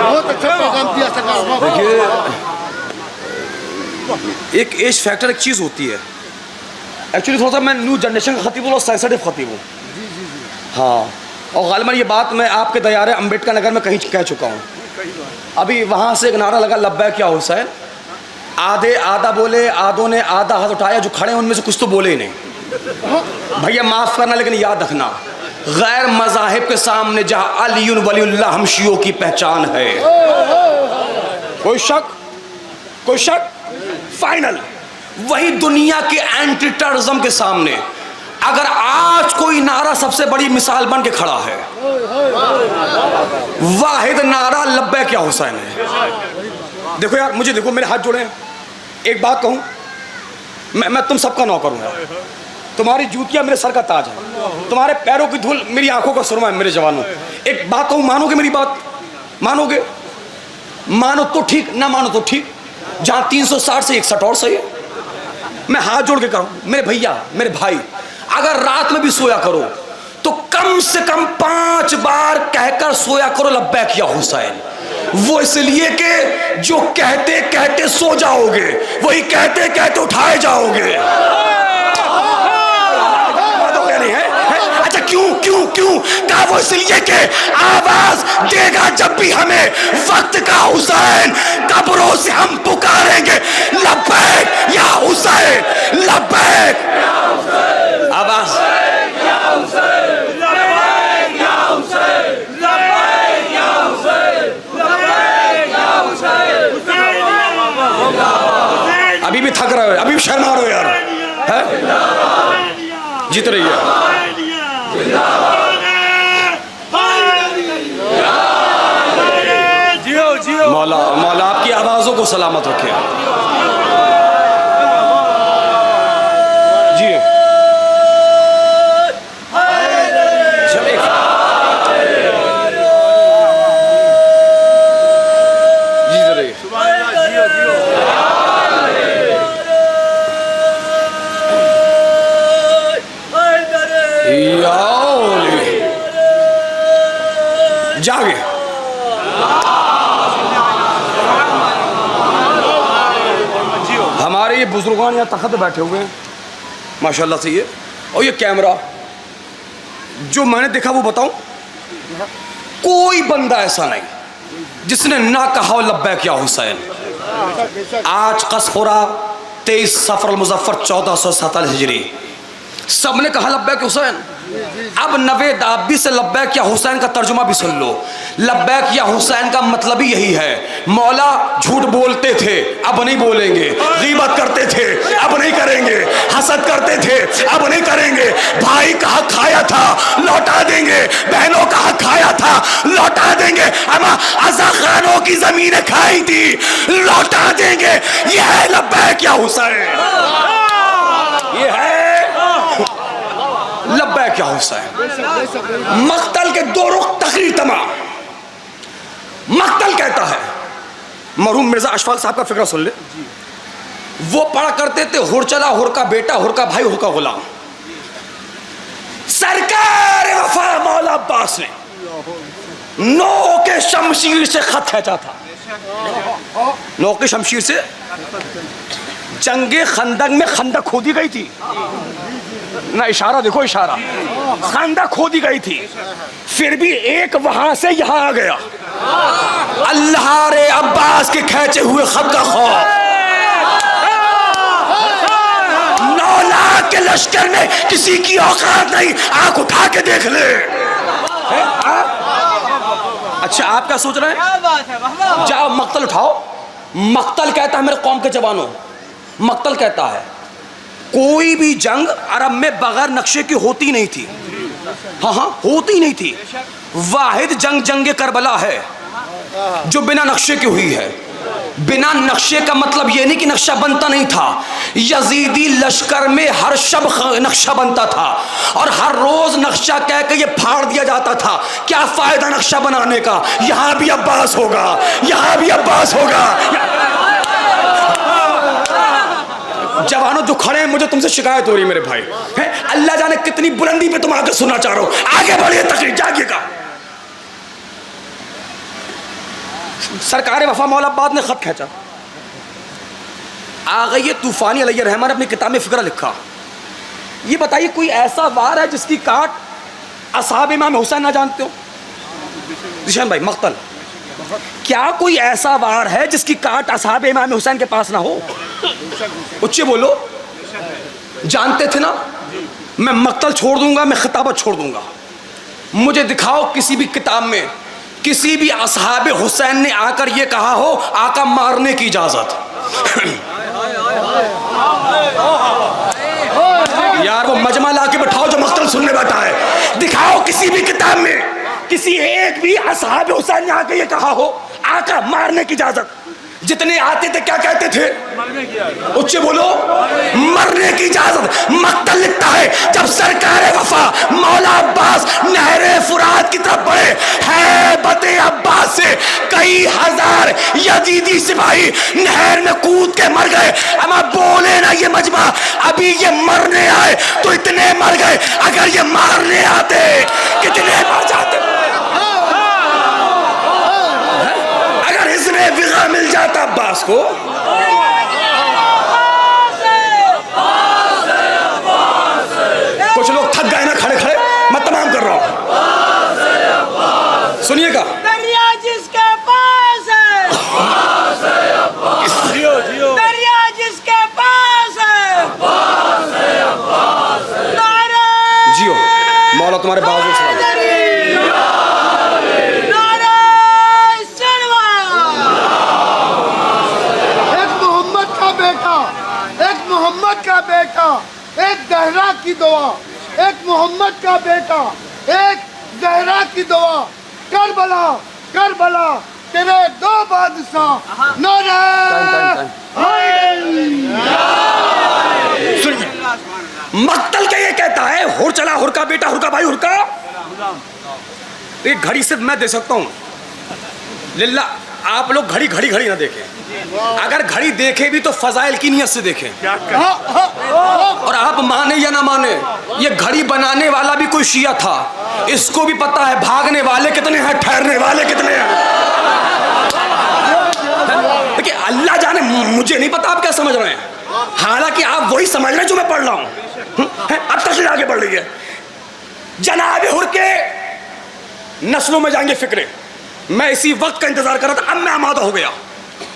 Speaker 2: बहुत अच्छा पैगाम दिया सरकार।
Speaker 1: देखिए, एक एज फैक्टर एक चीज़ होती है। एक्चुअली थोड़ा सा मैं न्यू जनरेशन का खतीब हूँ और सेंसिटिव खतीब हूँ। हाँ, और गालिबा ये बात मैं आपके दयारे अम्बेडकर नगर में कहीं कह चुका हूँ। अभी वहाँ से एक नारा लगा, लब्बैक या हुसैन। आधे आधा बोले, आधों ने आधा हाथ उठाया, जो खड़े हैं उनमें से कुछ तो बोले ही नहीं। भैया माफ़ करना, लेकिन याद रखना, गैर मज़ाहिब के सामने जहाँ अली वलीउल्लाह हम शियों की पहचान है। कोई शक, कोई शक? फाइनल। वही दुनिया के एंटी टेररिज्म के सामने अगर आज कोई नारा सबसे बड़ी मिसाल बन के खड़ा है, वाहिद नारा लब्बैक या हुसैन है। देखो यार, मुझे देखो, मेरे हाथ जोड़े हैं। एक बात कहूँ, मैं तुम सबका नौकर हूँ यार। तुम्हारी जूतियाँ मेरे सर का ताज है, तुम्हारे पैरों की धूल मेरी आंखों का सुरमा है मेरे जवानों। एक बात कहूँ, मानोगे मेरी बात? मानोगे? मानो तो ठीक, ना मानो तो ठीक। जहाँ 360 से 61 और सही है। मैं हाथ जोड़ के कहूँ, मेरे भैया, मेरे भाई, अगर रात में भी सोया करो तो कम से कम 5 बार कहकर सोया करो, लब्बैक या हुसैन। वो इसलिए कि जो कहते कहते सो जाओगे, वही कहते कहते उठाए जाओगे। अच्छा, क्यों क्यों क्यों कहा? वो इसलिए कि आवाज देगा जब भी हमें वक्त का हुसैन, कब्रों से हम पुकारेंगे, लब्बैक या हुसैन, लब्बैक या हुसैन। आवाज अभी भी थक रहे हो, अभी भी शर्मा रहे हो यार, है? जीत रही है। मौला मौला आपकी आवाज़ों को सलामत रखे। जी जीत रही है। जागे हमारे ये बुजुर्गान यहाँ तख्त बैठे हुए हैं माशाल्लाह से। ये और ये कैमरा जो मैंने देखा वो बताऊं, कोई बंदा ऐसा नहीं जिसने ना कहा लब्बैक या हुसैन। आज कसफुरा 23 सफर मुजफ्फर 1447 हिजरी, सबने कहा लब्बैक हुसैन। अब नवेद आप भी से लब्बैक या हुसैन का तर्जुमा भी सुन लो। लब्बैक या हुसैन का मतलब ही यही है, मौला झूठ बोलते थे अब नहीं बोलेंगे, गीबत करते थे अब नहीं करेंगे, हसद करते थे अब नहीं करेंगे, भाई का हक खाया था लौटा देंगे, बहनों का हक खाया था लौटा देंगे, अमा अज़ा खानों की जमीनें खाई थी लौटा देंगे। यह है लब्बैक या हुसैन, ये है लब्बैक या हुसैन। मक्तल के 2 रुख तकरीर तमाम। मक्तल कहता है, मरहूम मिर्जा अशफाक साहब का फिक्र सुन ले, वो पढ़ा करते थे हुर चला हुर का बेटा, हुर का भाई, हुर का गुलाम। सरकार वफा मौला अब्बास ने 9 के शमशीर से खत खींचा था। 9 के शमशीर से जंगे खंदक में खंदक खोदी गई थी ना, इशारा देखो, इशारा, खंदक खोदी गई थी, फिर भी एक वहां से यहां आ गया। अल्लाह रे अब्बास के खींचे हुए खत का खौफ, 9 लाख के लश्कर में किसी की औकात नहीं, आंख उठा के देख ले। अच्छा आप क्या सोच रहे हैं? जाओ मक्तल उठाओ। मक्तल कहता है मेरे कौम के जवानों, मक्तल कहता है कोई भी जंग अरब में बगैर नक्शे की होती नहीं थी। हाँ हाँ, होती नहीं थी। वाहिद जंग जंगे करबला है जो बिना नक्शे की हुई है। बिना नक्शे का मतलब ये नहीं कि नक्शा बनता नहीं था। यजीदी लश्कर में हर शब नक्शा बनता था और हर रोज नक्शा कह के ये फाड़ दिया जाता था। क्या फायदा नक्शा बनाने का? यहां भी अब्बास होगा, यहां भी अब्बास होगा। जवानों जो खड़े हैं, मुझे तुमसे शिकायत हो रही है मेरे भाई, है अल्लाह जाने कितनी बुलंदी पे तुम आके सुनना चाह रहे हो। आगे बढ़िए, तकरीर जागिएगा। सरकार वफा मौलाबाद ने खत खींचा, आ गई है तूफानी अलैहि रहमान ने अपनी किताब में फिक्र लिखा। ये बताइए कोई ऐसा वार है जिसकी काट असहाब इमाम हुसैन ना जानते हो? जिशान भाई मख्तल, क्या कोई ऐसा वार है जिसकी काट असहाब इमाम हुसैन के पास ना हो? उच्चे बोलो। जानते थे ना? मैं मक्तल छोड़ दूंगा, मैं खिताबत छोड़ दूंगा। मुझे दिखाओ किसी भी किताब में किसी भी असहाब हुसैन ने आकर ये कहा हो आका मारने की इजाजत। यार वो मजमा ला के बैठाओ जो मक्तल सुनने बैठा है। दिखाओ किसी भी किताब में किसी एक भी असहाब हुसैन ने आकर ये कहा हो आका मारने की इजाजत। जितने आते थे क्या कहते थे? उच्चे बोलो, मरने की इजाजत। मक्तल लिखता है जब सरकार वफा मौला अब्बास नहरे फुरात की तरफ बढ़े, है बते अब्बास से कई हजार यजीदी सिपाही नहर में कूद के मर गए। अमा बोले ना ये मजमा, अभी ये मरने आए तो इतने मर गए, अगर ये मारने आते कितने मर जाते। विगा मिल जाता अब्बास को। कुछ लोग थक गए ना खड़े खड़े, मैं तमाम कर रहा हूं, सुनिएगा।
Speaker 3: दरिया जिसके पास है, दरिया जिसके पास है,
Speaker 1: जियो मौला तुम्हारे बाजू से
Speaker 2: का बेटा, एक जहरा की दुआ, एक मोहम्मद का बेटा, एक जहरा की दुआ। करबला करबला तेरे दो बादशाह। नारे
Speaker 1: सुनिए, मक्तल के ये कहता है हुर चला हुर का बेटा, हुर का भाई, हुर का। एक घड़ी सिर्फ मैं दे सकता हूं लिल्ला, आप लोग घड़ी घड़ी घड़ी ना देखें। अगर घड़ी देखे भी तो फजाइल की नियत से देखें। और आप माने या ना माने, ये घड़ी बनाने वाला भी कोई शिया था। इसको भी पता है भागने वाले कितने हैं, ठहरने वाले कितने हैं। देखिए अल्लाह जाने, मुझे नहीं पता आप क्या समझ रहे हैं, हालांकि आप वही समझ रहे हैं जो मैं पढ़ रहा हूं। अब तक आगे बढ़ रही है। जनाब हुर के नस्लों में जाएंगे फिक्रे। मैं इसी वक्त का इंतजार कर रहा था, अब मैं आमादा हो गया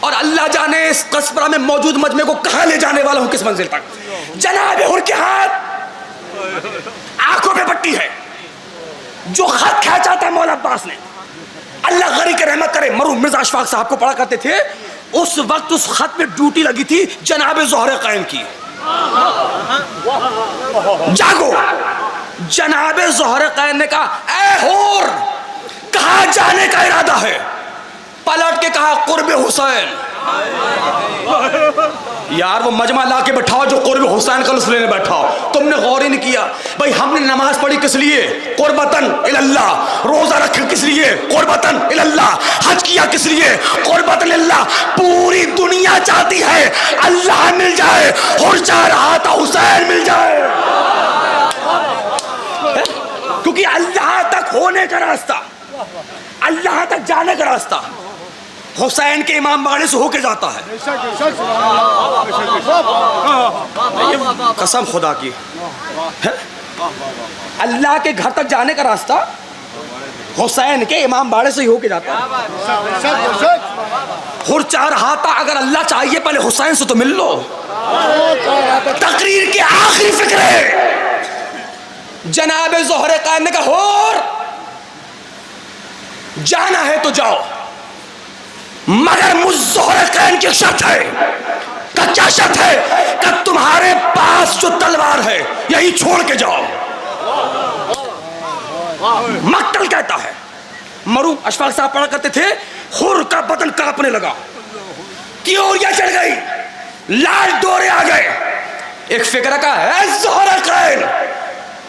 Speaker 1: और अल्लाह जाने इस कस्बरा में मौजूद मजमे को कहां ले जाने वाला हूं, किस मंजिल तक। जनाब हुर के हाथ आंखों पे पट्टी है। जो खत खींचा था मौला अब्बास ने, अल्लाह गरी के रहमत करे, मरहूम मिर्जा अशफाक साहब को पढ़ा करते थे। उस वक्त उस खत में ड्यूटी लगी थी जनाब ज़ोहरे कायम की। जागो। जनाब ज़ोहरे कायम ने कहा, ऐ हुर, कहां जाने का इरादा है? पलट के कहा, कुर्ब हुसैन। यार वो मजमा ला के बैठाओ जो कुर्ब हुसैन का लुत्फ लेने बैठा हो। तुमने गौर ही नहीं किया भाई, हमने नमाज पढ़ी किस लिए? कुर्बतन इलल्लाह। रोजा रखे किस लिए? कुर्बतन इलल्लाह। हज किया किस लिए? कुर्बतन इलल्लाह। पूरी दुनिया चाहती है अल्लाह मिल जाए और चाह रहा था हुसैन मिल जाए, क्योंकि अल्लाह तक होने का रास्ता, अल्लाह तक जाने का रास्ता हुसैन के इमाम बाड़े से होके जाता है। कसम खुदा की है? अल्लाह के घर तक जाने का रास्ता हुसैन के इमाम बाड़े से ही होके जाता है। हुर चाह रहा था अगर अल्लाह चाहिए पहले हुसैन से तो मिल लो। तकरीर के आखिरी फिक्रे जनाब ज़ोहरे कायम ने कहा, हुर जाना है तो जाओ, मगर मुझ ज़ोहरे कायम की शर्त है। क्या शर्त है? कि तुम्हारे पास जो तलवार है यही छोड़ के जाओ। मक्तल कहता है, मरू अशफाक साहब पढ़ा करते थे, हुर का बदन कांपने लगा। त्योरियां चढ़ गई, लाल डोरे आ गए। एक फिक्र का है ज़ोहरा-कैन,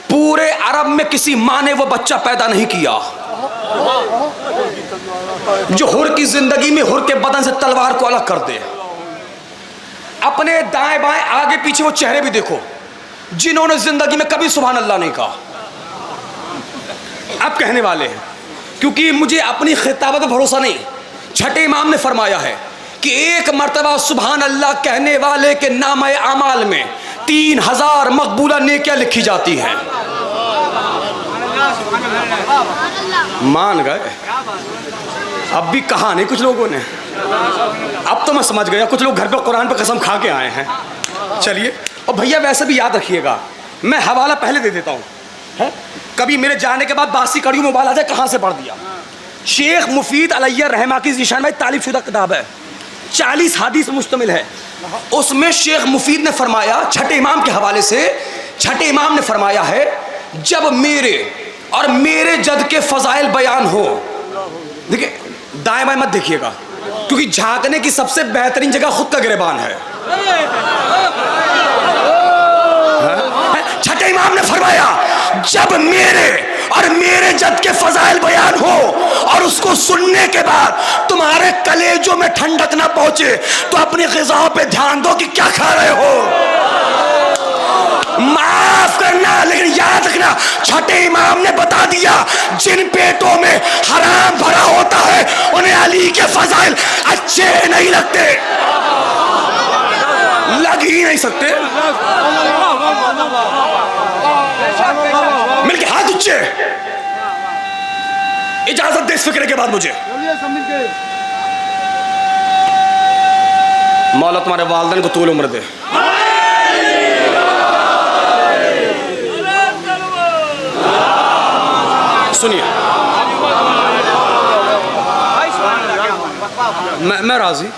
Speaker 1: पूरे अरब में किसी माँ ने वो बच्चा पैदा नहीं किया जो हुर की जिंदगी में हुर के बदन से तलवार को अलग कर दे। अपने दाएं बाएं आगे पीछे वो चेहरे भी देखो जिन्होंने जिंदगी में कभी सुभान अल्लाह नहीं कहा, अब कहने वाले हैं। क्योंकि मुझे अपनी खिताबत पर भरोसा नहीं, छठे इमाम ने फरमाया है कि एक मर्तबा सुभान अल्लाह कहने वाले के नामे आमाल में 3000 मकबूला नेकियां लिखी जाती हैं। मान गए? अब भी कहा नहीं कुछ लोगों ने, अब तो मैं समझ गया कुछ लोग घर पे कुरान पे कसम खा के आए हैं। चलिए, और भैया वैसे भी याद रखिएगा, मैं हवाला पहले दे देता हूँ, है? कभी मेरे जाने के बाद बासी कड़ियों में उबाल आ जाए कहाँ से पढ़ दिया। शेख मुफीद अलैया रहमा की ज़ीशान में तालीफ शुदा किताब है, 40 हदीस मुश्तमिल है। उसमें शेख मुफीद ने फरमाया, छठे इमाम के हवाले से, छठे इमाम ने फरमाया है, जब मेरे और मेरे जद के फजाइल बयान हो, देखिए दाएं बाएं मत देखिएगा क्योंकि झांकने की सबसे बेहतरीन जगह खुद का गिरबान है। छठे इमाम ने फरमाया, जब मेरे और मेरे जद के फजाइल बयान हो और उसको सुनने के बाद तुम्हारे कलेजों में ठंडक ना पहुंचे तो अपनी ग़िज़ा पे ध्यान दो कि क्या खा रहे हो। माफ करना, लेकिन याद रखना, छठे इमाम ने बता दिया जिन पेटों में हराम भरा होता है उन्हें अली के फजाइल अच्छे नहीं लगते, लग ही नहीं सकते। मिलके हाथ ऊंचे, इजाजत दे इस फिक्र के बाद मुझे। मौला तुम्हारे वालिदैन को तूल उम्र दे। सुनिए, मैं राजी,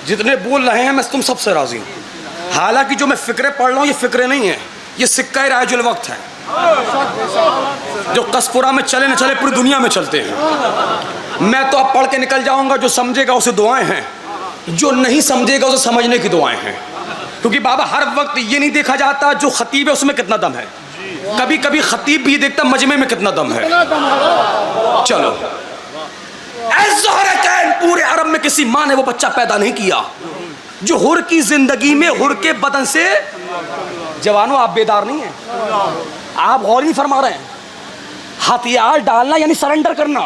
Speaker 1: जितने बोल रहे हैं मैं तुम सबसे राजी हूँ। हालांकि जो मैं फिक्रे पढ़ रहा हूँ ये फिक्रे नहीं है, ये सिक्का राजुल वक्त है। जो कसपुरा में चले न चले पूरी दुनिया में चलते हैं। मैं तो अब पढ़ के निकल जाऊंगा, जो समझेगा उसे दुआएं हैं, जो नहीं समझेगा उसे समझने की दुआएं हैं। क्योंकि बाबा हर वक्त ये नहीं देखा जाता जो खतीब है उसमें कितना दम है, कभी कभी खतीब भी देखता मजमे में कितना दम है। चलो, ज़ोहरा-कैन, पूरे अरब में किसी माँ ने वो बच्चा पैदा नहीं किया जो हुर की जिंदगी में हुर के बदन से। जवानों, आप बेदार नहीं हैं, आप गौर नहीं फरमा रहे हैं। हथियार डालना यानी सरेंडर करना।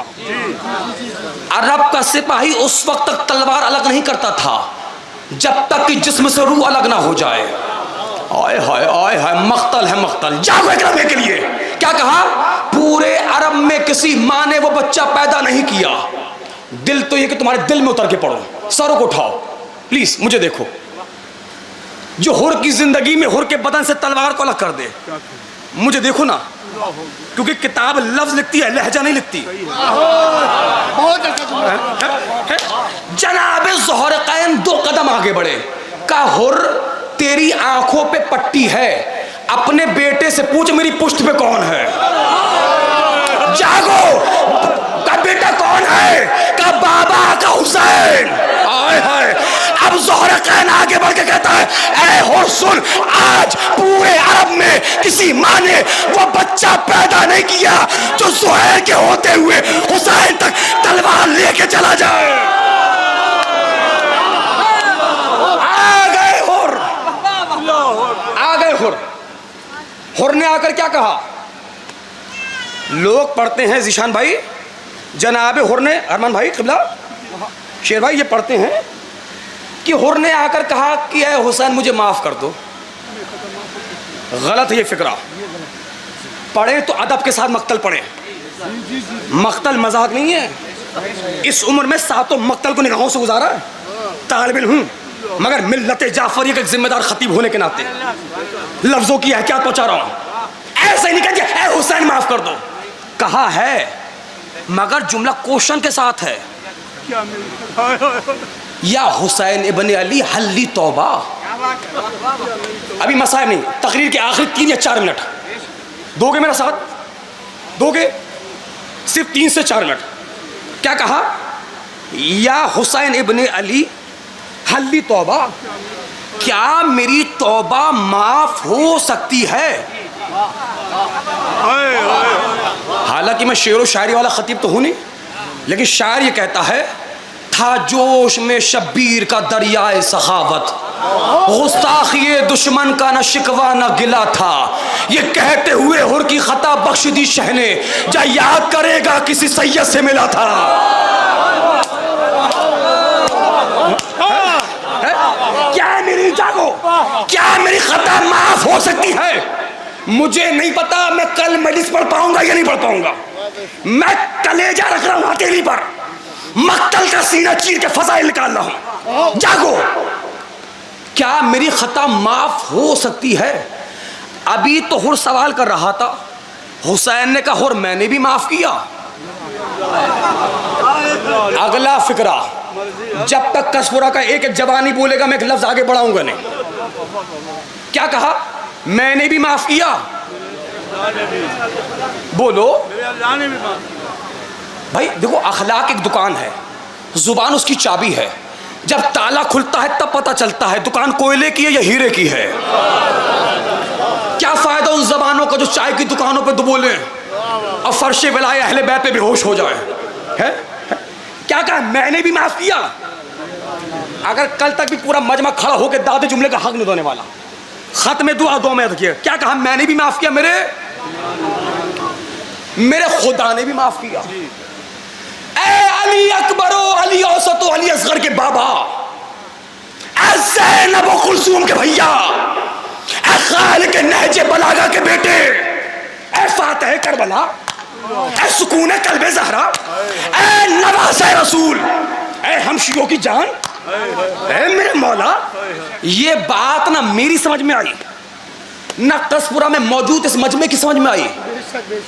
Speaker 1: अरब का सिपाही उस वक्त तक तलवार अलग नहीं करता था जब तक कि जिस्म से रूह अलग ना हो जाए। आय हाय आय हाय, मख्तल है मख्तल। जागो इकराम के लिए क्या कहा, पूरे अरब में किसी माँ ने वो बच्चा पैदा नहीं किया। दिल तो ये कि तुम्हारे दिल में उतर के पड़ो, सरों को उठाओ, प्लीज मुझे देखो, जो हुर की जिंदगी में हुर के बदन से तलवार को अलग कर दे। मुझे देखो ना, क्योंकि किताब लफ्ज लिखती है, लहजा नहीं लिखती। जनाब ज़ोहरा-कैन 2 कदम आगे बढ़े, का हुर तेरी आंखों पे पट्टी है, अपने बेटे से पूछ मेरी पुष्ट पे कौन है। जागो, का बेटा कौन है, का बाबा का हुसैन। आए हाय, अब ज़ोहरा-कैन आगे बढ़ के कहता है, ऐ हुर सुन, आज पूरे अरब में किसी माँ ने वो बच्चा पैदा नहीं किया जो ज़ुहैर के होते हुए हुसैन तक तलवार लेके चला जाए। आ गए हुर। हुर ने आकर क्या कहा, लोग पढ़ते हैं ज़ीशान भाई, जनाब हुर ने, अरमान भाई किबला, शेर भाई ये पढ़ते हैं कि हुर ने आकर कहा कि ऐ हुसैन मुझे माफ़ कर दो। गलत है ये फिक्रा। पढ़े तो अदब के साथ मक्तल पढ़े, मक्तल मजाक नहीं है। इस उम्र में 7 मक्तल को निगाहों से गुजारा है, तालिब इल्म हूँ, मगर मिल्लत जाफरी का जिम्मेदार खतीब होने के नाते लफ्जों की एहतियात पहुंचा रहा हूं। ऐसे ही नहीं कहते ऐ हुसैन माफ कर दो, कहा है मगर जुमला क्वेश्चन के साथ है, या हुसैन इब्न अली हल्ली तौबा। अभी मसाइब नहीं, तकरीर के आखिरी 3 या 4 मिनट दोगे मेरा साथ, दोगे सिर्फ 3 से 4 मिनट। क्या कहा, या हुसैन इब्न अली हल्ली तौबा, क्या मेरी तौबा माफ हो सकती है? हालांकि मैं शेर व शायरी वाला खतीब तो हूं नहीं, लेकिन शायर ये कहता है, था जोश में शब्बीर का दरियाए सखावत, गुस्ताखिए दुश्मन का न शिकवा न गिला था, ये कहते हुए हुर की खता बख्श दी शहने, जा याद करेगा किसी सैयद से मिला था। क्या मेरी जागो, क्या मेरी खता माफ हो सकती है? मुझे नहीं पता मैं कल मेडिस पढ़ पाऊंगा या नहीं पढ़ पाऊंगा। मैं कलेजा रख रहा हूं हथेली पर, मक्तल का सीना चीर के फजाइल निकाल रहा हूं। जागो, क्या मेरी खता माफ हो सकती है? अभी तो हुर सवाल कर रहा था, हुसैन ने कहा हुर मैंने भी माफ किया। अगला फिक्रा, जब तक कसपुरा का एक एक जवानी बोलेगा मैं एक लफ्ज आगे बढ़ाऊंगा नहीं। क्या कहा? मैंने भी माफ किया। बोलो भाई, देखो अखलाक एक दुकान है, जुबान उसकी चाबी है। जब ताला खुलता है तब पता चलता है दुकान कोयले की है या हीरे की है। क्या फायदा उन जबानों का जो चाय की दुकानों पे बोले और फर्शे बिलाए अहले बैत पे बेहोश हो जाए है? क्या कहा? मैंने भी माफ किया। अगर कल तक भी पूरा मजमा खड़ा होकर दादे जुमले का हक नहीं देने वाला, खत में दुआ दो में रखिए। क्या कहा? मैंने भी माफ किया, मेरे खुदा ने भी माफ किया। ए अली अकबरो, अली औसतो, अली असगर के बाबा, ए ज़ैनब व कुलसूम के भैया, ए खालिद के नहजे बलागा के बेटे, ए फातिह करबला, ए सुकून कल्बे ज़हरा, ए नवाज़े रसूल, ए हमशियों की जान, ए मेरे मौला। ये बात ना मेरी समझ में आई, ना कसपुरा में मौजूद इस मजमे की समझ में आई।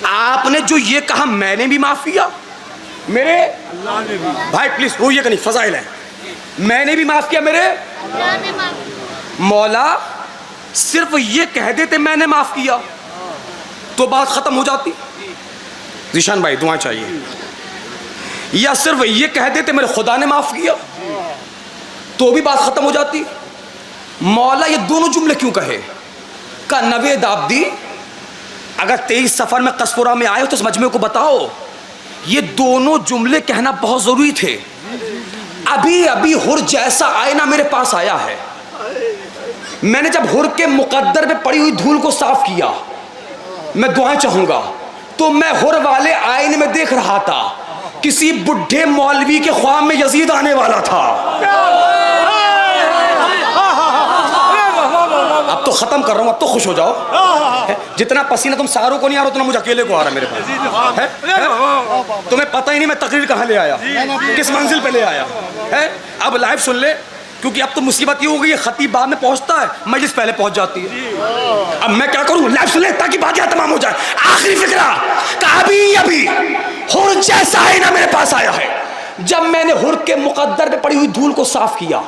Speaker 1: आपने जो ये कहा मैंने भी माफ किया, मेरे भाई प्लीज वो ये नहीं, फजाइल है, मैंने भी माफ किया मेरे मौला। सिर्फ ये कह देते मैंने माफ किया तो बात खत्म हो जाती। जीशान भाई दुआ चाहिए। या सिर्फ ये कह देते मेरे खुदा ने माफ किया तो भी बात खत्म हो जाती। मौला ये दोनों जुमले क्यों कहे? का नवेद आब्दी, अगर 23 सफर में कसपुरा में आए हो तो इस मजमे को बताओ। ये दोनों जुमले कहना बहुत जरूरी थे। अभी अभी हुर जैसा आईना मेरे पास आया है। मैंने जब हुर के मुकद्दर पे पड़ी हुई धूल को साफ किया, मैं दुआएं चाहूंगा, तो मैं हुर वाले आईने में देख रहा था किसी बुढ़े मौलवी के ख्वाब में यजीद आने वाला था। अब तो खत्म कर रहा हूं, अब तो खुश हो जाओ। जितना पसीना तुम सारों को नहीं आ रहा उतना मुझे अकेले को आ रहा है मेरे पास है? तुम्हें पता ही नहीं मैं तकरीर कहाँ ले आया, किस मंजिल पे ले आया है। अब लाइव सुन ले, क्योंकि अब तो मुसीबत ये हो गई है, खतीब बाद में पहुंचता है, मजलिस पहले पहुंच जाती है। अब मैं क्या करूं? लाइव सुन ले ताकि बात यहाँ तमाम हो जाए। आखिरी फिक्रा का अभी अभी हुर जैसा आईना मेरे पास आया है। जब मैंने हुर के मुकद्दर पे पड़ी हुई धूल को साफ किया,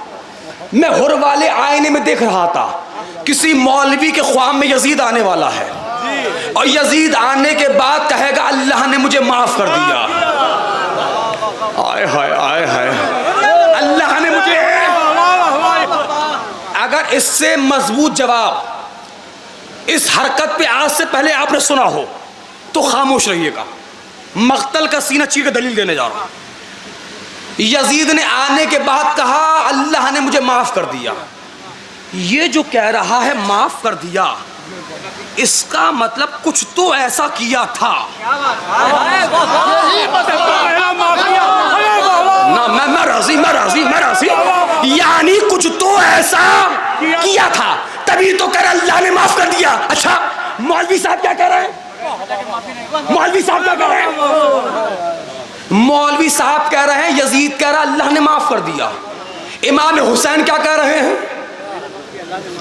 Speaker 1: मैं हुर वाले आईने में देख रहा था किसी मौलवी के ख्वाब में यजीद आने वाला है, और यजीद आने के बाद कहेगा अल्लाह ने मुझे माफ कर दिया। आय हाय आय हाय, अल्लाह ने मुझे। अगर इससे मजबूत जवाब इस हरकत पे आज से पहले आपने सुना हो तो खामोश रहिएगा। मक्तल का सीना चीर के दलील देने जा रहा हूं। यजीद ने आने के बाद कहा अल्लाह ने मुझे माफ कर दिया। ये जो कह रहा है माफ कर दिया, इसका मतलब कुछ तो ऐसा किया था ना। मैं राजी, यानी कुछ तो ऐसा किया था, तभी तो कर अल्लाह ने माफ कर दिया। अच्छा मौलवी साहब क्या कह रहे हैं? मौलवी साहब क्या कह रहे हैं? मौलवी साहब कह रहे हैं यजीद कह रहा अल्लाह ने माफ कर दिया। इमाम हुसैन क्या कह रहे हैं?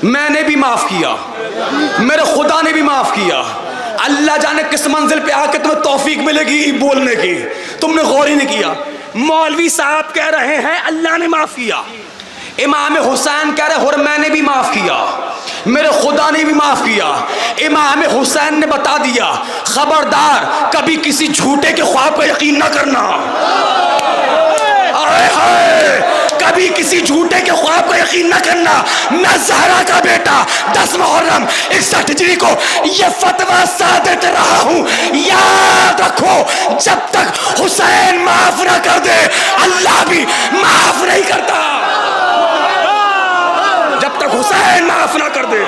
Speaker 1: मैंने भी माफ किया, मेरे खुदा ने भी माफ किया। अल्लाह जाने किस मंजिल पे आके तुम्हें तौफीक मिलेगी बोलने की, तुमने गौर ही नहीं किया। मौलवी साहब कह रहे हैं अल्लाह ने माफ किया, इमाम हुसैन कह रहे और मैंने भी माफ किया, मेरे खुदा ने भी माफ किया। इमाम हुसैन ने बता दिया खबरदार कभी किसी झूठे के ख्वाब पर यकीन ना करना। कभी किसी झूठे के ख्वाब पर यकीन न करना, मैं ज़हरा का बेटा 10 मुहर्रम 61 हिजरी को ये फतवा सादर रहा हूँ। याद रखो, जब तक हुसैन माफ ना कर दे, अल्लाह भी माफ नहीं करता। जब तक हुसैन माफ ना कर दे।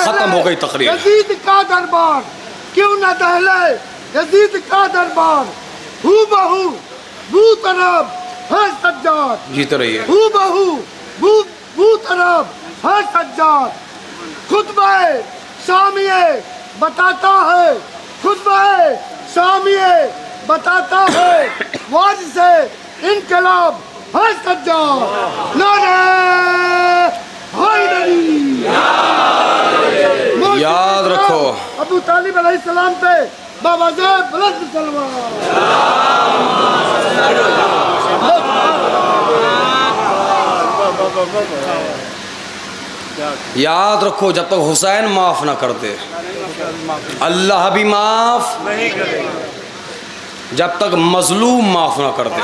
Speaker 1: खत्म हो गई तकरीर।
Speaker 2: यजीद का दरबार क्यों न दहले, यजीद का दरबार हू बहू बू तरफ है सज्जाद।
Speaker 1: जीते रहिए।
Speaker 2: हू बहू बू तरफ है सज्जाद। खुतबा शामिये बताता है, खुतबा शामिये बताता है, वाज से इनकलाब है सज्जाद। नारे हैदरी।
Speaker 1: याद रखो,
Speaker 2: अबू तालिब अलैहिस्सलाम पे बाबाज़े बुलंद तलवार।
Speaker 1: याद रखो, जब तक हुसैन माफ ना कर दे, अल्लाह भी माफ नहीं करेगा। जब तक मजलूम माफ ना कर दे,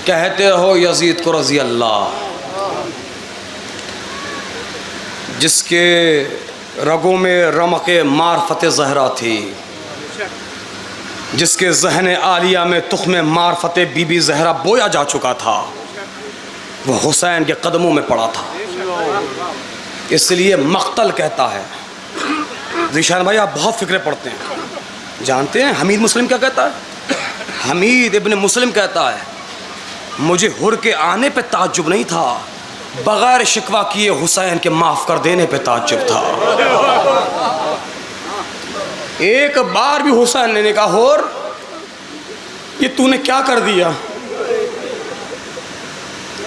Speaker 1: कहते रहो यजीद को रजी अल्लाह। जिसके रगों में रमक मार्फत ज़हरा थी, जिसके जहन आलिया में तुख्म मार्फत बीबी ज़हरा बोया जा चुका था, वो हुसैन के कदमों में पड़ा था। इसलिए मख्तल कहता है। ज़ीशान भाई, आप बहुत फ़िक्रे पढ़ते हैं, जानते हैं हमीद मुस्लिम क्या कहता है? हमीद इब्न मुस्लिम कहता है, मुझे हुर के आने पे ताज्जुब नहीं था, बगैर शिकवा किए हुसैन के माफ़ कर देने पे ताज्जुब था। एक बार भी हुसैन ने कहा, होर ये तूने क्या कर दिया,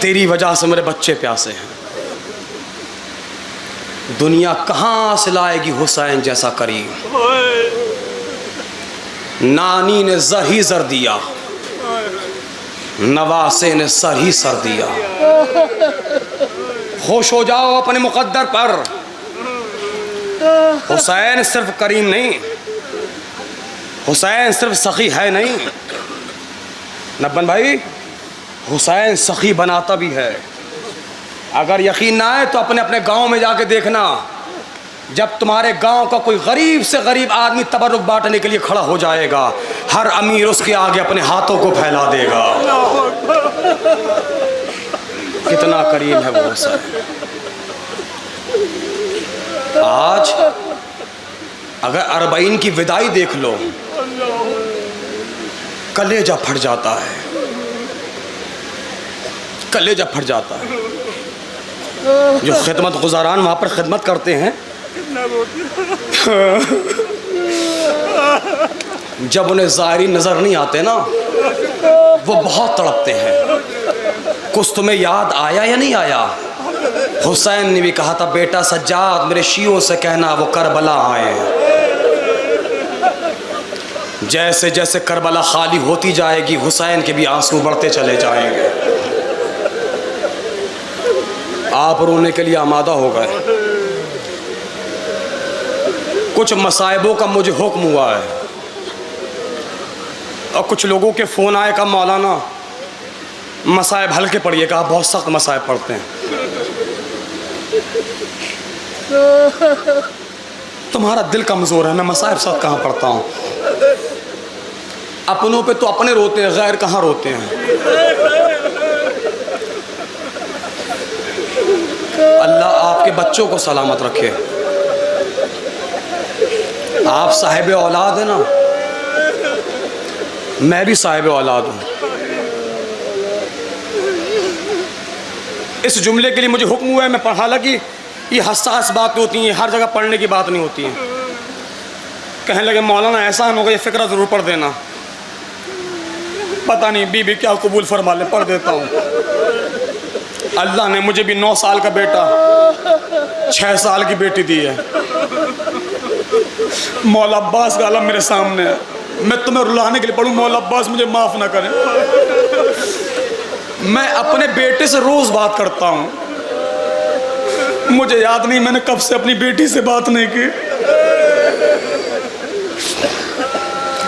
Speaker 1: तेरी वजह से मेरे बच्चे प्यासे हैं। दुनिया कहाँ से लाएगी हुसैन जैसा करीम। नानी ने जर ही जर दिया, नवासे ने सर ही सर दिया। खुश हो जाओ अपने मुकद्दर पर। हुसैन सिर्फ करीम नहीं, हुसैन सिर्फ सखी है नहीं, नब्बन भाई, हुसैन सखी बनाता भी है। अगर यकीन ना आए तो अपने अपने गांव में जाके देखना, जब तुम्हारे गांव का कोई गरीब से गरीब आदमी तबर्रुक बांटने के लिए खड़ा हो जाएगा, हर अमीर उसके आगे अपने हाथों को फैला देगा। कितना करीम है वो हुसैन। आज अगर अरबईन की विदाई देख लो, कलेजा फट जाता है, कलेजा फट जाता है। जो खिदमत गुजारान वहाँ पर खिदमत करते हैं, जब उन्हें ज़ाहिरी नज़र नहीं आते ना, वो बहुत तड़पते हैं। कुछ तुम्हें याद आया या नहीं आया? हुसैन ने भी कहा था, बेटा सज्जाद मेरे शियों से कहना वो करबला आए। जैसे जैसे करबला खाली होती जाएगी, हुसैन के भी आंसू बढ़ते चले जाएंगे। आप रोने के लिए आमादा हो गए। कुछ मसाइबों का मुझे हुक्म हुआ है, और कुछ लोगों के फ़ोन आए, का मौलाना मसाइब हल्के पढ़िए, कहा बहुत सख्त मसाइब पढ़ते हैं। तुम्हारा दिल कमज़ोर है, मैं मसाइब सख्त कहाँ पढ़ता हूँ। अपनों पे तो अपने रोते हैं, गैर कहाँ रोते हैं। अल्लाह आपके बच्चों को सलामत रखे। आप साहिब औलाद है ना, मैं भी साहिब औलाद हूँ। इस जुमले के लिए मुझे हुक्म हुआ है, मैं पढ़ा। हालांकि ये हसास बात होती है, हर जगह पढ़ने की बात नहीं होती है। कहने लगे मौलाना एहसान होगा, ये फ़िक्रा ज़रूर पढ़ देना। पता नहीं बीबी क्या कबूल फरमा ले, पढ़ देता हूँ। अल्लाह ने मुझे भी 9 साल का बेटा, 6 साल की बेटी दी है। मौला अब्बास का आलम मेरे सामने है। मैं तुम्हें रुलाने के लिए पढ़ूँ, मौला अब्बास मुझे माफ़ ना करें। मैं अपने बेटे से रोज़ बात करता हूँ, मुझे याद नहीं मैंने कब से अपनी बेटी से बात नहीं की।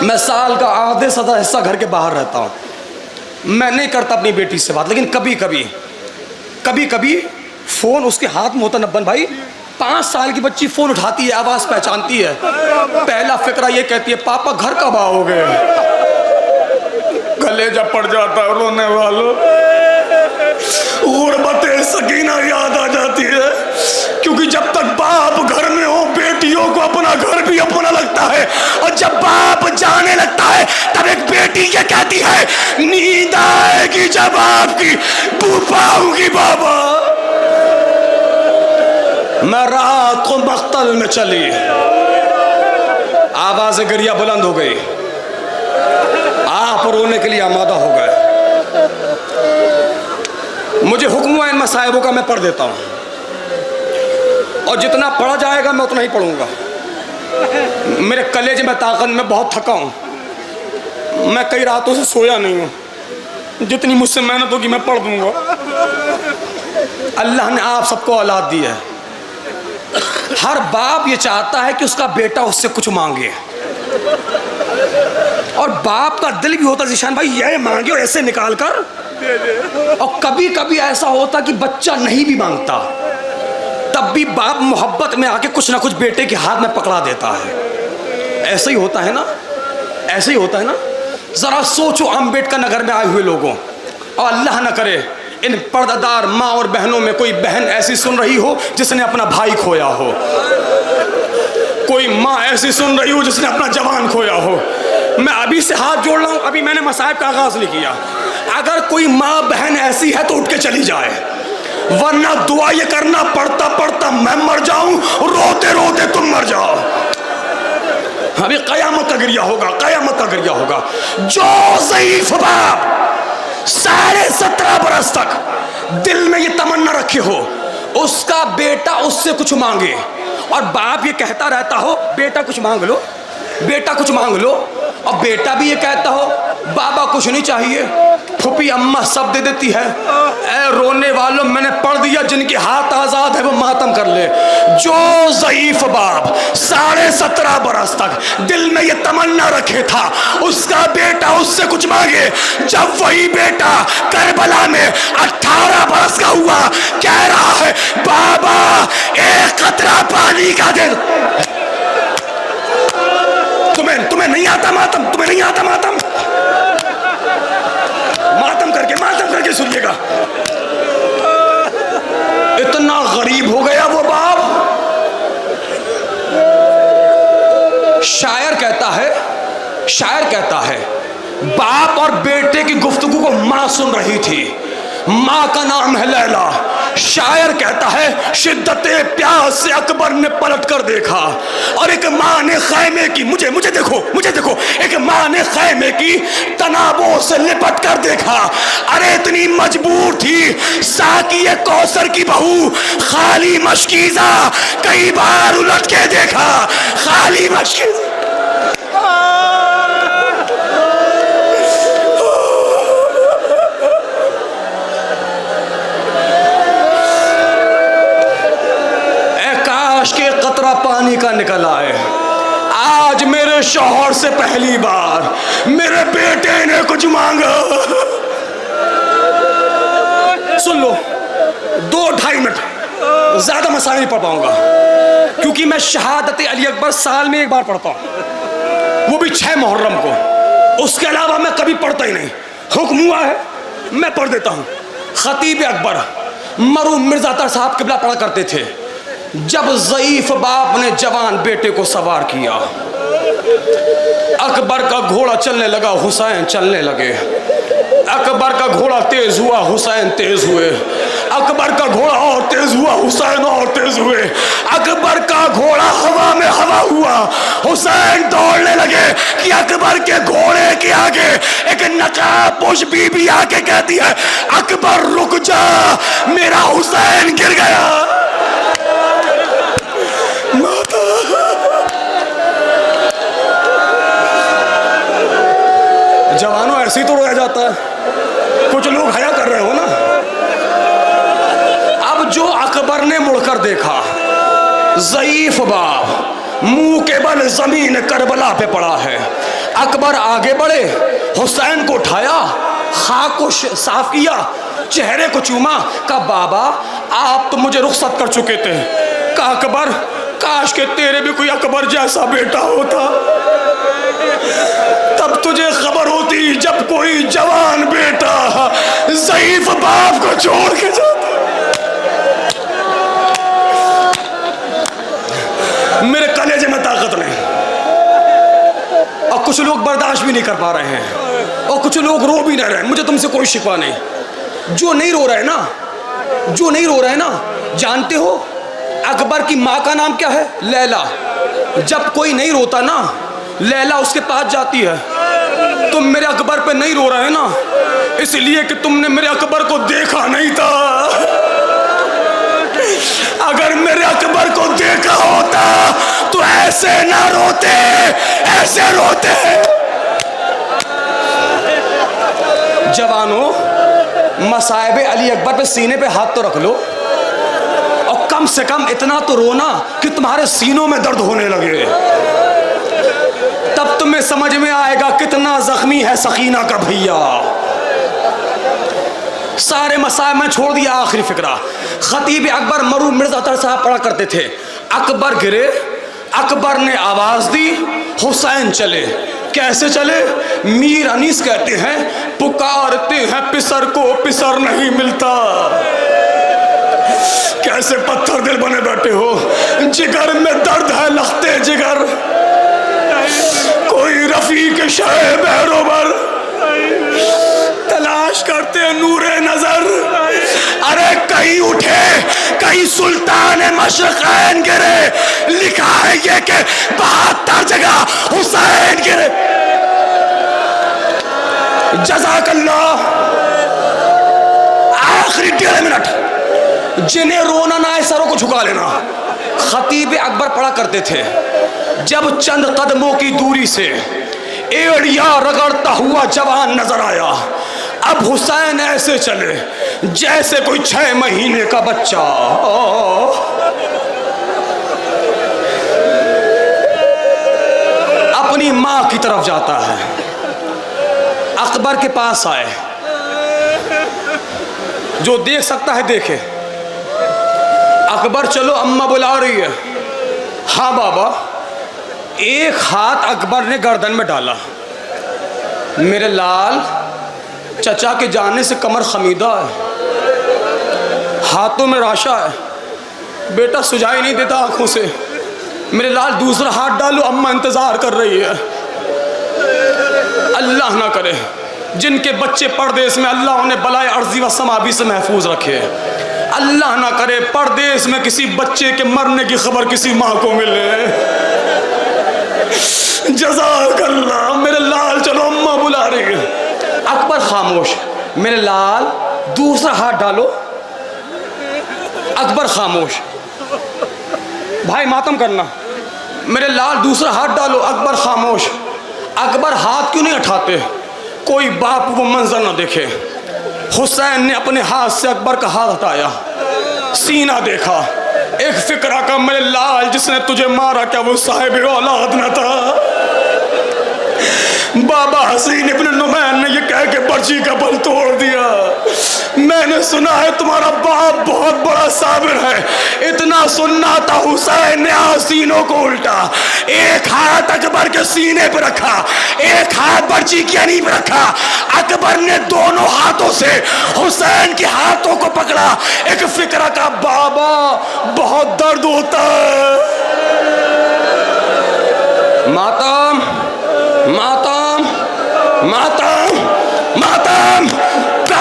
Speaker 1: मैं साल का आधे से ज़्यादा हिस्सा घर के बाहर रहता हूँ, मैं नहीं करता अपनी बेटी से बात। लेकिन कभी कभी फ़ोन उसके हाथ में होता। नब्बन भाई 5 साल की बच्ची फ़ोन उठाती है, आवाज़ पहचानती है, पहला फिक्रा ये कहती है पापा घर कब आओगे। कलेजा पड़ जाता है रोने वालों, गुर्बत सकीना याद आ जाती है। क्योंकि जब तक बाप घर में हो बेटियों को अपना घर भी अपना लगता है, और जब बाप जाने लगता है तब एक बेटी ये कहती है नींद आएगी जब आपकी बूफा होगी बाबा। मैं रात को मख्तल में चली, आवाज़ गिरिया बुलंद हो गई, आप रोने के लिए आमादा हो गए। मुझे हुक्म हुआ इन मसाइबों का मैं पढ़ देता हूँ, और जितना पढ़ा जाएगा मैं उतना ही पढ़ूंगा। मेरे कलेजे में ताकत, मैं बहुत थका हूँ, मैं कई रातों से सोया नहीं हूँ। जितनी मुझसे मेहनत होगी मैं पढ़ दूंगा। अल्लाह ने आप सबको औलाद दी है। हर बाप ये चाहता है कि उसका बेटा उससे कुछ मांगे, और बाप का दिल भी होता है ज़ीशान भाई ये मांगे और ऐसे निकाल कर। और कभी कभी ऐसा होता कि बच्चा नहीं भी मांगता, तब भी बाप मोहब्बत में आके कुछ ना कुछ बेटे के हाथ में पकड़ा देता है। ऐसे ही होता है ना, ऐसे ही होता है ना। ज़रा सोचो अम्बेडकर नगर में आए हुए लोगों, और अल्लाह न करे इन पर्दादार माँ और बहनों में कोई बहन ऐसी सुन रही हो जिसने अपना भाई खोया हो, कोई माँ ऐसी सुन रही हो जिसने अपना जवान खोया हो। मैं अभी से हाथ जोड़ रहा हूँ, अभी मैंने मसाइब का आगाज नहीं किया। अगर कोई माँ बहन ऐसी है तो उठ के चली जाए, वरना दुआ ये करना पड़ता पड़ता मैं मर जाऊं, रोते रोते तुम मर जाओ। अभी कयामत का गिरिया होगा, कयामत का गिरिया होगा। जो ज़ईफ बाप 17.5 बरस तक दिल में ये तमन्ना रखे हो उसका बेटा उससे कुछ मांगे, और बाप ये कहता रहता हो बेटा कुछ मांग लो, बेटा कुछ मांग लो, और बेटा भी ये कहता हो बाबा कुछ नहीं चाहिए, फूफी अम्मा सब दे देती है। ऐ रोने वालों, मैंने पढ़ दिया जिनके हाथ आजाद है वो मातम कर ले। जो ज़ईफ बाप 17.5 बरस तक दिल में ये तमन्ना रखे था उसका बेटा उससे कुछ मांगे, जब वही बेटा करबला में 18 बरस का हुआ कह रहा है बाबा एक कतरा पानी का दे। तुम्हें नहीं आता मातम, तुम्हें नहीं आता मातम, मातम करके सुनिएगा। इतना गरीब हो गया वो बाप। शायर कहता है बाप और बेटे की गुफ्तगू को माँ सुन रही थी, माँ का नाम है लैला। शायर कहता है शिद्दते प्यास से अकबर ने पलट कर देखा, और एक माँ ने खैमे की मुझे देखो एक माँ ने खैमे की तनाबों से लिपट कर देखा। अरे इतनी मजबूर थी साकिए कौसर की बहू खाली मशकीज़ा, कई बार उलट के देखा खाली मशकीज़ा। के कतरा पानी का निकल आए। आज मेरे शौहर से पहली बार मेरे बेटे ने कुछ मांगा। सुन लो 2-2.5 मिनट, ज्यादा मसाला नहीं पढ़ पाऊंगा क्योंकि मैं शहादत अली अकबर साल में एक बार पढ़ता हूं, वो भी 6 मुहर्रम को। उसके अलावा मैं कभी पढ़ता ही नहीं। हुक्म हुआ है मैं पढ़ देता हूं। खतीब अकबर मरूम मिर्जा अतर साहब किबला पढ़ा करते थे। जब ज़ईफ बाप ने जवान बेटे को सवार किया, अकबर का घोड़ा चलने लगा, हुसैन चलने लगे। अकबर का घोड़ा तेज हुआ, हुसैन तेज हुए। अकबर का घोड़ा और तेज हुआ, हुसैन और तेज हुए। अकबर का घोड़ा हवा में हवा हुआ, हुसैन दौड़ने लगे कि अकबर के घोड़े के आगे एक नकाबपोश बीबी आके कहती है अकबर रुक जा, मेरा हुसैन गिर गया। जवानों ऐसे ही तो रोया जाता है, कुछ लोग हया कर रहे हो ना। अब जो अकबर ने मुड़कर देखा, ज़ईफ बाप मुंह के बल जमीन करबला पे पड़ा है। अकबर आगे बढ़े, हुसैन को उठाया, खाक को साफ किया, चेहरे को चूमा, कहा बाबा आप तो मुझे रुखसत कर चुके थे। कहा अकबर काश के तेरे भी कोई अकबर जैसा बेटा होता, तब तुझे खबर होती जब कोई जवान बेटा ज़ईफ बाप को छोड़ के जाता। मेरे कलेजे में ताकत नहीं, और कुछ लोग बर्दाश्त भी नहीं कर पा रहे हैं, और कुछ लोग रो भी नहीं रहे हैं। मुझे तुमसे कोई शिकवा नहीं। जो नहीं रो रहा है ना, जो नहीं रो रहा है ना, जानते हो अकबर की माँ का नाम क्या है? लैला। जब कोई नहीं रोता ना, लैला उसके पास जाती है। तुम मेरे अकबर पे नहीं रो रहे हैं ना, इसलिए कि तुमने मेरे अकबर को देखा नहीं था। अगर मेरे अकबर को देखा होता तो ऐसे ना रोते, ऐसे रोते। जवानों, मसाइब अली अकबर पे सीने पे हाथ तो रख लो, और कम से कम इतना तो रोना कि तुम्हारे सीनों में दर्द होने लगे। तब तुम्हें समझ में आएगा कितना जख्मी है सकीना का भैया। सारे मसाइब में छोड़ दिया। आखिरी फिक्रा, खतीब अकबर मरू मिर्जा अतर साहब पढ़ा करते थे। अकबर गिरे, अकबर ने आवाज दी, हुसैन चले। कैसे चले? मीर अनीस कहते हैं, पुकारते हैं पिसर को पिसर नहीं मिलता। कैसे पत्थर दिल बने बैठे हो, जिगर में दर्द है लखते जिगर, कोई रफीक शह बहरोबर, तलाश करते हैं नूरे नजर। अरे कहीं उठे, कहीं सुल्तान मशरक़ैन गिरे, लिखा है ये कि 72 जगह हुसैन गिरे। जज़ाकल्लाह। आखिरी 1.5 मिनट, जिन्हें रोना ना है सरों को झुका लेना। खतीब अकबर पढ़ा करते थे, जब चंद कदमों की दूरी से एड़िया रगड़ता हुआ जवान नजर आया, अब हुसैन ऐसे चले जैसे कोई 6 महीने का बच्चा। अपनी मां की तरफ जाता है। अकबर के पास आए, जो देख सकता है देखे। अकबर चलो अम्मा बुला रही है। हाँ बाबा। एक हाथ अकबर ने गर्दन में डाला। मेरे लाल, चचा के जाने से कमर खमीदा है, हाथों में राशा है, बेटा सुझाई नहीं देता आंखों से। मेरे लाल दूसरा हाथ डालो, अम्मा इंतजार कर रही है। अल्लाह ना करे जिनके बच्चे परदेश में, अल्लाह उन्हें बलाए अर्जी व समाबी से महफूज रखे। अल्लाह ना करे परदेश में किसी बच्चे के मरने की खबर किसी माँ को मिले। जज़ाकल्लाह। मेरे लाल चलो अम्मा बुला रही है। अकबर खामोश। मेरे लाल दूसरा हाथ डालो। अकबर खामोश। भाई मातम करना। मेरे लाल दूसरा हाथ डालो। अकबर खामोश। अकबर हाथ क्यों नहीं उठाते? कोई बाप वो मंजर ना देखे। हुसैन ने अपने हाथ से अकबर का हाथ हटाया, सीना देखा। एक फिक्रा का, मेरे लाल जिसने तुझे मारा क्या वो साहिब औलाद न था? बाबा हसीन इब्न नुमैन ने ये कह के पर्ची का बल तोड़ दिया। मैंने सुना है तुम्हारा बाप बहुत बड़ा साबिर है। इतना सुनना था, हुसैन ने हसीनों को उल्टा। एक हाथ अकबर के सीने पर रखा, एक हाथ पर्ची की अनी पर रखा। अकबर ने दोनों हाथों से हुसैन के हाथों को पकड़ा। एक फिक्रा का, बाबा बहुत दर्द होता है। मातम मातम मातम मातम।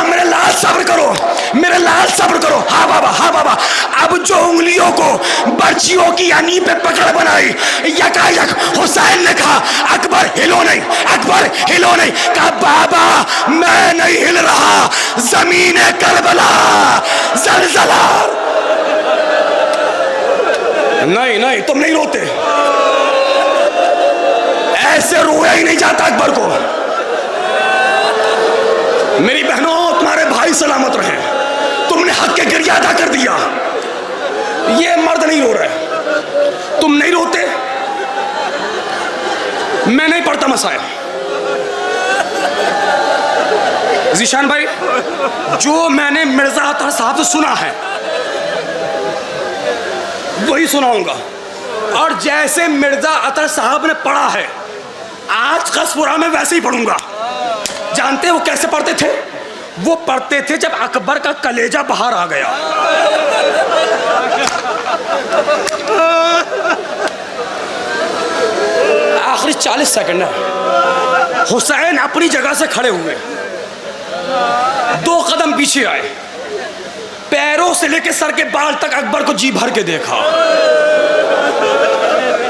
Speaker 1: मेरे लाल सब्र करो, मेरे लाल सब्र करो। हाँ बाबा, हाँ बाबा। अब जो उंगलियों को बर्चियों की अनी पे पकड़ बनाई, यकायक हुसैन ने कहा अकबर हिलो नहीं, अकबर हिलो नहीं। कहा बाबा मैं नहीं हिल रहा, जमीन करबला जलजला। नहीं नहीं, तुम नहीं रोते। ऐसे रोया ही नहीं जाता अकबर को। मेरी बहनों, तुम्हारे भाई सलामत रहे। तुमने हक के गिरिया अदा कर दिया। ये मर्द नहीं रो रहे, तुम नहीं रोते, मैं नहीं पढ़ता मसाया। ज़ीशान भाई, जो मैंने मिर्जा अतर साहब से सुना है वही सुनाऊंगा, और जैसे मिर्जा अतर साहब ने पढ़ा है आज कसपुरा में वैसे ही पढ़ूंगा। जानते हैं वो कैसे पढ़ते थे? वो पढ़ते थे जब अकबर का कलेजा बाहर आ गया। आखिरी 40 सेकंड है। हुसैन अपनी जगह से खड़े हुए, 2 कदम पीछे आए, पैरों से लेकर सर के बाल तक अकबर को जी भर के देखा।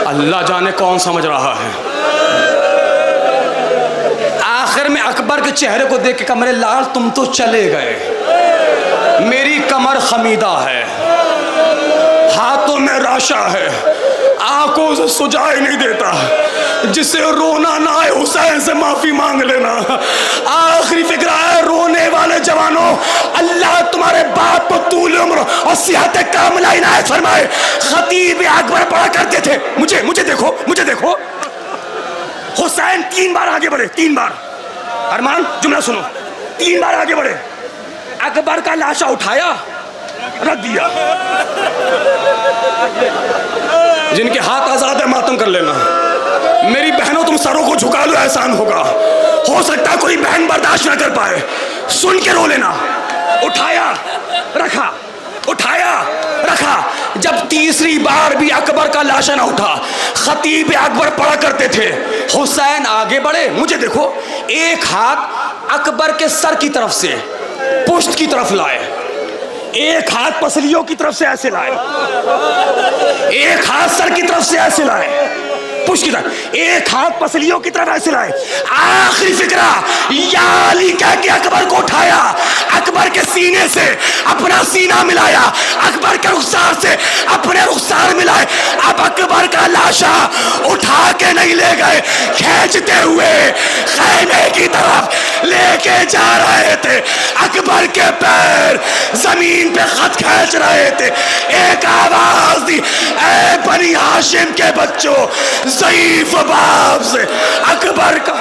Speaker 1: अल्लाह जाने कौन समझ रहा है। आखिर में अकबर के चेहरे को देख के कमरे लाल तुम तो चले गए, मेरी कमर खमीदा है, हाथों में राशा है, आंखों से सुझाई नहीं देता, जिसे रोना ना आए हुसैन से माफी मांग लेना। आखिरी फिक्र है रोने वाले जवानों, अल्लाह तुम्हारे बाप को तूल उम्र और सेहत कामिला इनायत फरमाए। खतीब अकबर पढ़ा करते थे, मुझे देखो, मुझे देखो। हुसैन 3 बार आगे बढ़े, 3 बार। अरमान जुमला सुनो, 3 बार आगे बढ़े, अकबर का लाशा उठाया, रख दिया। जिनके हाथ आजाद है मातम कर लेना। मेरी बहनों तुम सरों को झुका लो, एहसान होगा। हो सकता है कोई बहन बर्दाश्त ना कर पाए, सुन के रो लेना। उठाया रखा, उठाया रखा। जब तीसरी बार भी अकबर का लाशा ना उठा, खतीब अकबर पढ़ा करते थे। हुसैन आगे बढ़े, मुझे देखो, एक हाथ अकबर के सर की तरफ से पुष्ट की तरफ लाए, एक हाथ पसलियों की तरफ से ऐसे लाए, एक हाथ सर की तरफ से ऐसे लाए, पुष्ट की तरफ, एक हाथ पसलियों की तरफ ऐसे लाए। आखिरी फिक्रा या अली कह के अकबर को उठाया, अकबर के सीने से अपना सीना मिलाया, अकबर के रुखसार से अपने रुखसार मिलाए। अब अकबर का लाशा उठा के नहीं ले गए, खींचते हुए खैमे की तरफ लेके जा रहे थे। अकबर के पैर जमीन पे खत खींच रहे थे। एक आवाज दी, ए बनी हाशिम के बच्चों, ज़ईफ़ बाप से अकबर का